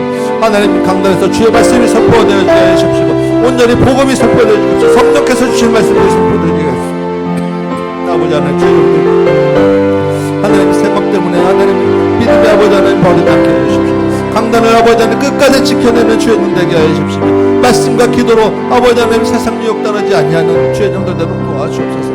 하나님 강단에서 주의 말씀이 선포되어지게 하여 주옵시고 온전히 복음이 선포되어지게 하옵소서. 성령께서 주신 말씀이 선포되어지게 하옵소서. 아버지 하나님 주의 종들 하나님 생각 때문에 하나님 믿음의 아버지 하나님 버리지 않게 해 주십시오. 강단을 아버지 하나님 끝까지 지켜내는 주의 눈 되게 하여 주십시오. 말씀과 기도로 아버지 하나님 세상 유혹 따르지 아니하는 주의 종들대로 도와주옵소서.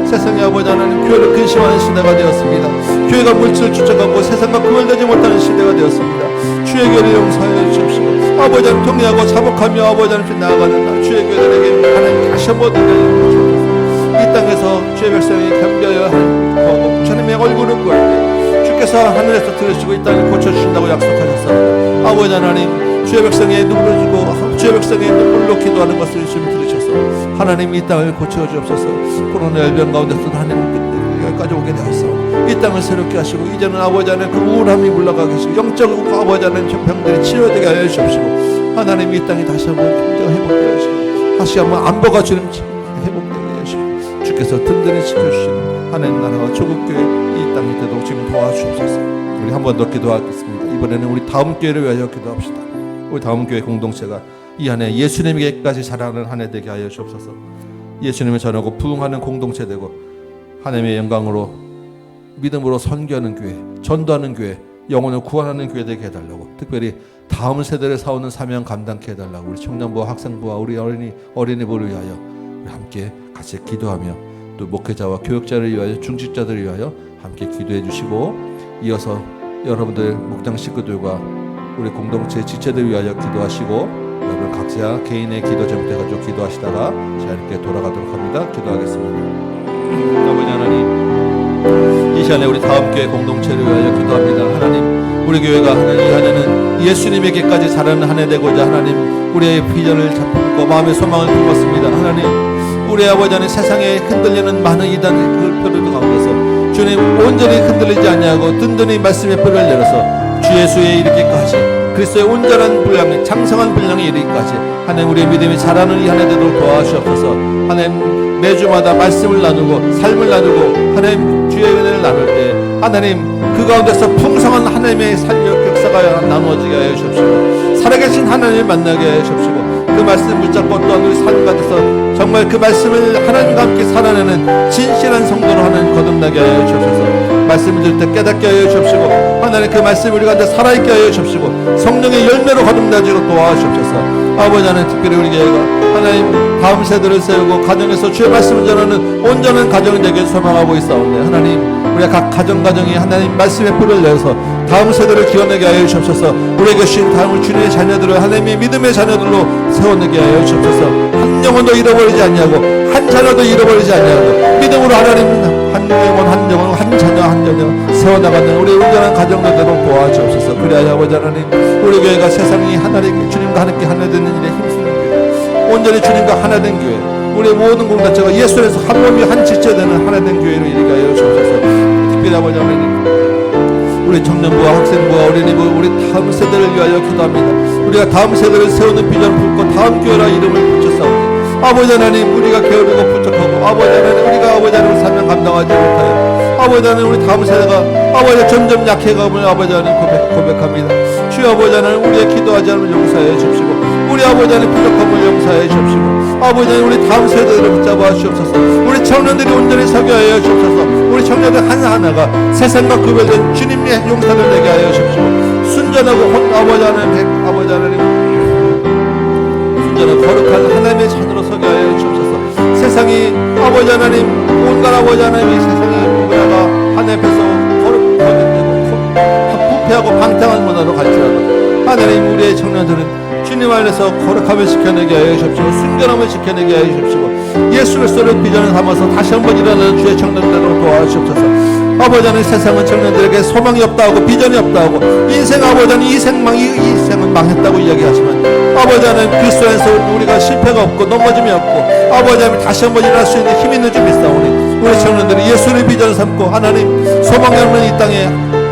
세상의 아버지 하나님 교회를 근심하는 시대가 되었습니다. 교회가 물질을 쫓아가고 세상과 구별되지 못하는 시대가 되었습니다. 주의 교회를 용서하여 주십시오. 아버지 하나님 통리하고 자복하며 아버지 하나님 나아가는 날 주의 교회들에게 하나님 다시 한번 드려주옵소서. 이 땅에서 주의 백성이 겸비하여 하고 주님의 얼굴을 구할 때 주께서 하늘에서 들으시고 이 땅을 고쳐주신다고 약속하셨습니다. 아버지 하나님 주의 백성의 눈물을 주고 주의 백성의 눈물로 기도하는 것을 주님 들으셔서 하나님 이 땅을 고쳐주옵소서. 코로나 열병 가운데서도 하나님 여기까지 오게 되었어. 이 땅을 새롭게 하시고 이제는 아버지 하나님 그 우울함이 물러가 계시고 영적 아버지 하나님 병들이 치료되게 하여 주옵시고 하나님 이 땅이 다시 한번 평정 회복되어 주시고 다시 한번 안보가 주님 회복되게 하여 주시고 주께서 든든히 지켜주시는 하나님 나라와 조국교회 이 땅이 되도록 지금 도와주옵소서. 우리 한 번 더 기도하겠습니다. 이번에는 우리 다음 교회를 위하여 기도합시다. 우리 다음 교회 공동체가 이 한 해 예수님에게까지 자라는 한 해 되게 하여 주옵소서. 예수님을 전하고 부흥하는 공동체 되고 하나님의 영광으로 믿음으로 선교하는 교회, 전도하는 교회, 영혼을 구원하는 교회 되게 해달라고, 특별히 다음 세대를 사오는 사명 감당케 해달라고 우리 청년부와 학생부와 우리 어린이부를 위하여 우리 함께 같이 기도하며 또 목회자와 교육자를 위하여 중직자들을 위하여 함께 기도해 주시고 이어서 여러분들 목장 식구들과 우리 공동체 지체들 위하여 기도하시고 여러분 각자 개인의 기도 제목대 가지고 기도하시다가 자유롭게 돌아가도록 합니다. 기도하겠습니다. 아버지 하나님, 이 시간에 우리 다음 교회 공동체를 위하여 기도합니다. 하나님, 우리 교회가 하나님 이 한 해는 예수님에게까지 자라는 한 해 되고자 하나님 우리의 비전을 잡고 마음의 소망을 품었습니다. 하나님, 우리 아버지 하나님 세상에 흔들리는 많은 이단의 그 표를 가운데서 주님 온전히 흔들리지 아니하고 든든히 말씀의 뿔을 내려서 주 예수에 이르기까지 그리스도의 온전한 분량에 장성한 분량에 이르기까지 하나님 우리의 믿음이 자라는 이 한 해 되도록 도와주옵소서. 하나님 매주마다 말씀을 나누고 삶을 나누고 하나님 주의 은혜를 나눌 때 하나님 그 가운데서 풍성한 하나님의 살력 역사가 나누어지게 하여 주옵시고 살아계신 하나님을 만나게 하여 주옵시고 그 말씀 붙잡고 또한 우리 삶 가운데서 정말 그 말씀을 하나님과 함께 살아내는 진실한 성도로 하나님 거듭나게 하여 주옵소서. 말씀을 들을 때 깨닫게 하여 주옵시고 하나님 그 말씀을 우리 가운데 살아있게 하여 주옵시고 성령의 열매로 거듭나지로 도와주옵소서. 아버지 하나님 특별히 우리 교회가 하나님 다음 세대를 세우고 가정에서 주의 말씀을 전하는 온전한 가정이 되길 소망하고 있사오니 하나님 우리가 각 가정이 하나님 말씀의 뿔을 내서 다음 세대를 기원하게 하여 주옵소서. 우리에게 주신 다음을 주님의 자녀들을 하나님의 믿음의 자녀들로 세워내게 하여 주옵소서. 한 영혼도 잃어버리지 아니하고 한 자녀도 잃어버리지 아니하고 믿음으로 하나님 한 영혼 한 영혼 한 자녀 한 자녀 세워나가는 우리 온전한 가정들대로 도와주옵소서. 그래야 아버지 하나님 우리 교회가 세상이 하나님 주님과 함께 하나 되는 일에 힘쓰는 교회, 온전히 주님과 하나 된 교회, 우리의 모든 공동체가 예수 안에서 한 몸이 한 지체 되는 하나 된 교회로 이르게 하여 주옵소서. 특별히 아버지 하나님 우리 청년부와 학생부와 어린이부 우리 다음 세대를 위하여 기도합니다. 우리가 다음 세대를 세우는 비전을 품고 다음 교회라 이름을 붙였사오니 아버지 하나님 우리가 게으르고 부족하고 아버지 하나님 우리가 아버지 하나님 사명 감당하지 못하여 아버지 하나님 우리 다음 세대가 아버지 점점 약해감을 아버지 하나님 고백합니다. 주여 아버지 하나님 우리의 기도하지 않으면 용서해 주십시고 우리 아버지 하나님 부족함을 용서해 주십시고 아버지 하나님 우리 다음 세대를 붙잡아 주옵소서. 우리 청년들이 온전히 서게 하여 주옵소서. 우리 청년들 하나하나가 세상과 구별된 주님의 용사를 내게 하여 주십시오. 순전하고 아버지 하나님 순전한 거룩한 하나님의 자녀로 서게 하여 주옵소서. 세상이 아버지 하나님 온갖 아버지 하나님이 세상의 문화가 하나님 앞에서 거룩하고 부패하고 방탕한 문화로 갈지라도 하나님 우리의 청년들은 주님 안에서 거룩함을 지켜내게 하여 주십시오. 순결함을 지켜내게 하여 주십시오. 예수 그리스도를 비전을 삼아서 다시 한번 일어나는 주의 청년들로 도와주옵소서. 아버지 하나님 세상은 청년들에게 소망이 없다고 비전이 없다고 인생 아버지 하나님 이 생은 망했다고 이야기하지만 아버지 하나님 그리스도 안에서 우리가 실패가 없고 넘어짐이 없고 아버지 하나님 다시 한번 일어날 수 있는 힘이 있는 줄 믿사오니 우리 청년들이 예수를 비전 삼고 하나님 소망이 없는 이 땅에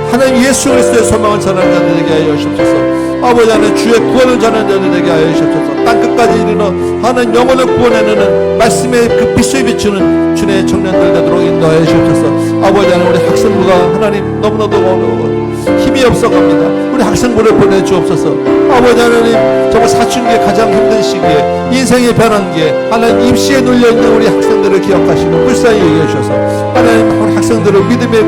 하나님 예수 그리스도의 소망을 전하는 자들 되게 하여 주옵소서. 아버지 하나님 주의 구원을 전하는 자들 되게 하여 주옵소서. 땅끝까지 이르러 하나님 영혼을 구원해내는 말씀의 그 빛을 비추는 주의 청년들 되도록 인도하여 주옵소서. 아버지 하나님 우리 학생부가 하나님 너무나도 어려워 힘이 없어갑니다. 우리 학생부를 보내주옵소서. 아버지 하나님 정말 사춘기에 가장 힘든 시기에 인생의 변환기에 하나님 입시에 눌려있는 우리 학생들을 기억하시고 불쌍히 여겨 주셔서 하나님 우리 학생들을 믿음의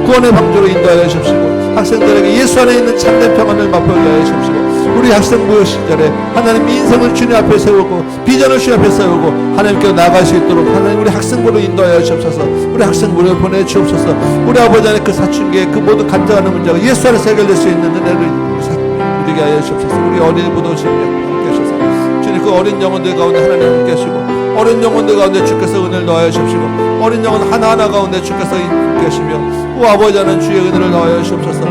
구원의 방주로 인도하여 주십시고 학생들에게 예수 안에 있는 참된 평안을 맛보게 하여 주십시고 우리 학생부 시절에 하나님 인생을 주님 앞에 세우고 비전을 주님 앞에 세우고 하나님께 나아갈 수 있도록 하나님 우리 학생부를 인도하여 주옵소서. 우리 학생부를 보내주옵소서. 우리 아버지 안에 그 사춘기에 그 모든 간증하는 문제가 예수 안에서 해결될 수 있는 은혜를 누리게 하여 주옵소서. 우리 어린이부도 주님 함께 하셔서 주님 그 어린 영혼들 가운데 하나님 함께 하시고 어린 영혼들 가운데 주께서 은혜를 더하여 주십시고 어린 영혼 하나하나 가운데 주께서 함께 하시며 오 아버지 하나님 주의 은혜를 더하여 주옵소서.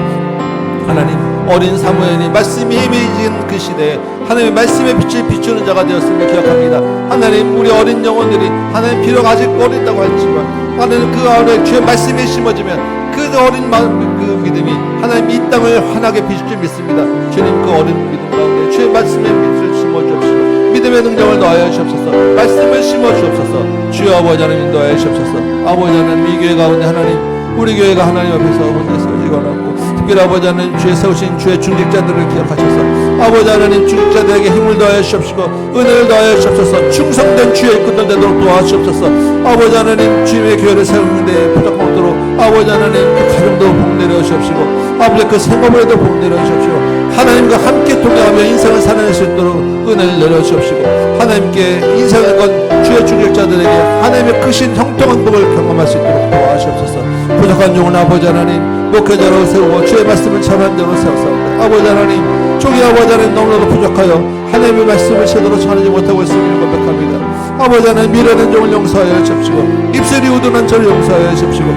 하나님 어린 사무엘이 말씀이 희미해진 그 시대에 하나님의 말씀의 빛을 비추는 자가 되었음을 기억합니다. 하나님 우리 어린 영혼들이 하나님 비록 아직 어린다고 하지만 하나님 그 안에 주의 말씀이 심어지면 그 어린 그 믿음이 하나님 이 땅을 환하게 비출 줄 믿습니다. 주님 그 어린 믿음 가운데 주의 말씀의 빛을 심어주옵시고 믿음의 능력을 더하여 주옵소서. 말씀을 심어주옵소서. 주여 아버지 하나님 인도하여 주옵소서. 아버지 하나님 이 교회 가운데 하나님 우리 교회가 하나님 앞에서 혼자 세워지고 나고 특별히 아버지 하나님 주의 세우신 주의 중직자들을 기억하셔서 아버지 하나님 중직자들에게 힘을 더하여 주옵시고 은혜를 더하여 주옵소서. 충성된 주의 일꾼들 되도록 도와주옵소서. 아버지 하나님 주님의 교회를 세우는 데 부족함 없도록 아버지 하나님 그 가정도 복 내려 주옵시고 아버지 그 생업에도 복 내려 주옵시고 하나님과 함께 동행하며 인생을 살아낼 수 있도록 은혜를 내려 주옵시고 하나님께 인생을 건 주의 중직자들에게 하나님의 크신 형통한 복을 경험할 수 있도록 도와주옵소서. 부족한 종은 아버지 하나님 목회자로 세우고 주의 말씀을 전하는 대로 세웠사옵니다. 아버지 하나님 종이 아버지 하나님 너무나도 부족하여 하나님의 말씀을 제대로 전하지 못하고 있음을 고백합니다. 아버지 하나님 미련한 종을 용서하여 주십시고 입술이 우둔한 저를 용서하여 주십시고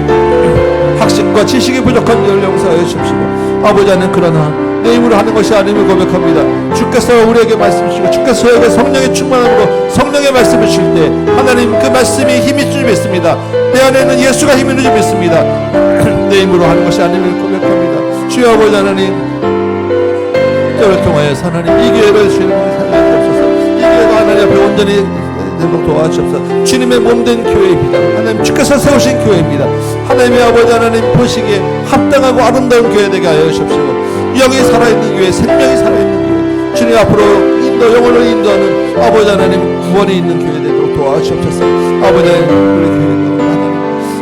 학식과 지식이 부족한 저를 용서하여 주십시고 아버지 하나님 그러나 내 힘으로 하는 것이 아님을 고백합니다. 주께서 우리에게 말씀 주시고 주께서 저에게 성령의 충만함으로 성령의 말씀을 주실 때 하나님 그 말씀이 힘이 줄 믿습니다. 내 안에는 예수가 힘이 줄 믿습니다. 내 힘으로 하는 것이 아님을 고백합니다. 주여 아버지 하나님 저를 통하여서 하나님 이 교회를 주님을 살려주옵소서. 이 교회가 하나님 앞에 온전히 되도록 도와주옵소서. 주님의 몸된 교회입니다. 하나님 주께서 세우신 교회입니다. 하나님의 아버지 하나님 보시기에 합당하고 아름다운 교회 되게 하여 주옵시고 영이 살아있는 교회 생명이 살아있는 교회 주님 앞으로 영혼을 인도하는 아버지 하나님 구원이 있는 교회 되도록 도와주옵소서. 아버지 하나님 우리 교회 하나님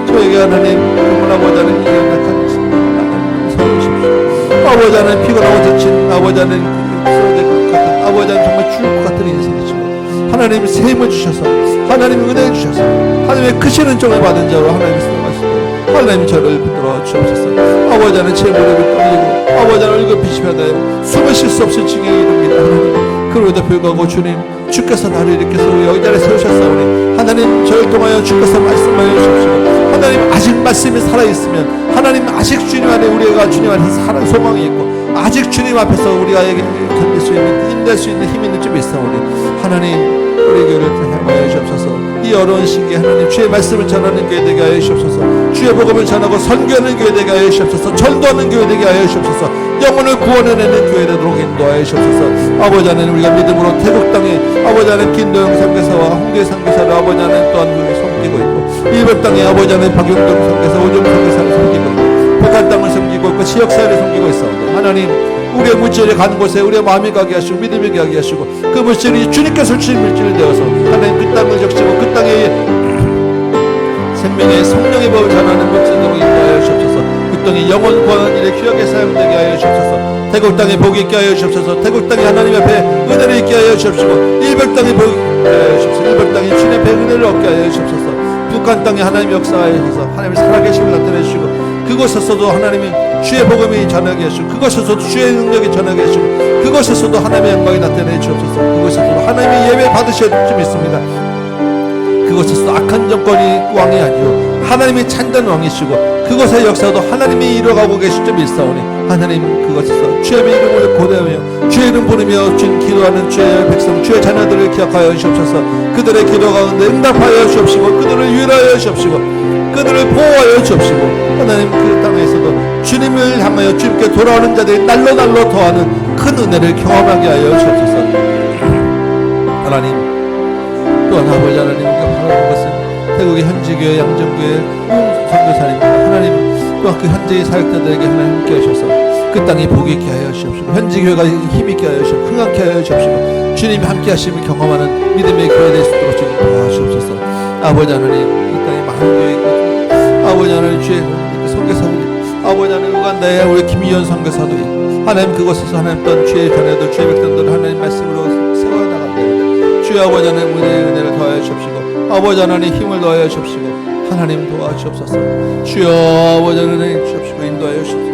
저에게 하나님 그분 아버지 하나님 연약한 하나님 세우십시오. 아버지 하나님 피곤하고 지친 아버지 하나님 쓰러질 것 같은 아버지 하나님 정말 죽을 것 같은 인생이지만 하나님 새 힘을 주셔서 하나님 은혜 주셔서 하나님의 크신 은총을 받은 자로 하나님 사용하시고 하나님 저를 붙들어 주옵소서. 아버지 하나님 제 무릎을 떨리고 아버지 하나님 얼굴 비치며 숨을 쉴 수 없을 징에 이릅니다. 하나님 그럼에도 불구하고 주님 주께서 나를 일으켜서 여기 자리에 세우셨사오니 하나님 저를 통하여 주께서 말씀하여 주십시오. 하나님 아직 말씀이 살아있으면 하나님 아직 주님 안에 우리가 주님 안에서 살아 소망이 있고 아직 주님 앞에서 우리가 견딜 수 있는 인도할 수 있는 힘이 있는 줄 믿사오니 하나님 우리 교회를 행하여 주옵소서. 이 어려운 시기에 하나님 주의 말씀을 전하는 교회 되게 하여 주옵소서. 주의 복음을 전하고 선교하는 교회 되게 하여 주옵소서. 전도하는 교회 되게 하여 주옵소서. 영혼을 구원해내는 교회 되도록 인도하여 주옵소서. 아버지 하나님 우리가 믿음으로 태국 땅에 아버지 하나님 김도영 선교사와 홍대 선교사를 아버지 하나님 또한 섬기고 있고 일본 땅에 아버지 하나님 박용동 선교사 오종 선교사를 섬기고 있고 북한 땅을 섬기고 있고 지역사회를 섬기고 있사오니 하나님 우리의 물질이 가는 곳에 우리의 마음이 가게 하시고 믿음이 가게 하시고 그 물질이 주님께서 주신 물질이 되어서 하나님 그 땅을 적시고 그 땅에 생명의 성령의 법을 전하는 물질로 인도하여 주옵소서. 그 땅이 영원 구원하는 일에 귀하게 사용되게 하여 주옵소서. 태국 땅에 복이 있게 하여 주옵소서. 태국 땅에 하나님 앞에 은혜를 있게 하여 주옵시고 일본 땅에 복이 있게 하여 주옵소서. 일본 땅에 주님 앞에 은혜를 얻게 하여 주옵소서. 북한 땅에 하나님 역사하셔서 하나님의 살아계심을 나타내 주시고 그곳에서도 하나님이 주의 복음이 전하게 하시고 그것에서도 주의 능력이 전하게 하시고 그것에서도 하나님의 영광이 나타내 주옵소서. 그것에서도 하나님의 예배 받으실 줄 믿습니다. 그것에서도 악한 정권이 왕이 아니요 하나님이 참된 왕이시고 그 그것의 역사도 하나님이 이뤄가고 계실 줄 믿사오니 하나님 그것에서 주의 이름을 고대하며 주의 이름 부르며 주님 기도하는 주의 백성 주의 자녀들을 기억하여 주옵소서. 그들의 기도 가운데 응답하여 주옵시고 그들을 위로하여 주옵시고 그들을 보호하여 주옵시고 하나님 그 땅에서도 주님을 향하여 주님께 돌아오는 자들이 날로 날로 더하는 큰 은혜를 경험하게 하여 주옵소서. 하나님 또한 아버지 하나님 우리가 바라는 것은 태국의 현지교회 양정교회 선교사님 하나님 또한 그 현지의 사역자들에게 하나님 함께 하셔서 그 땅이 복이 있게 하여 주옵시고 현지교회가 힘있게 하여 주옵시고 흥하게 하여 주옵시고 주님이 함께 하심을 경험하는 믿음의 교회 될 수 있도록 주님 도와주옵소서. 아버지 하나님 이 땅에 많은 교회 있고 아버지 하나님 주의 선교사들이 아버지 하나님 우간다에 우리 김희연 선교사도 있고 하나님 그곳에서 하나님 또한 주의 자녀들 주의 백성들 하나님 말씀으로 세워나간다. 주의 아버지 하나님 은혜를 더하여 주옵시고 아버지 하나님 힘을 더하여 주옵시고 하나님 도와주옵소서. 주여 아버지 하나님 주옵시고 인도하여 주옵소서.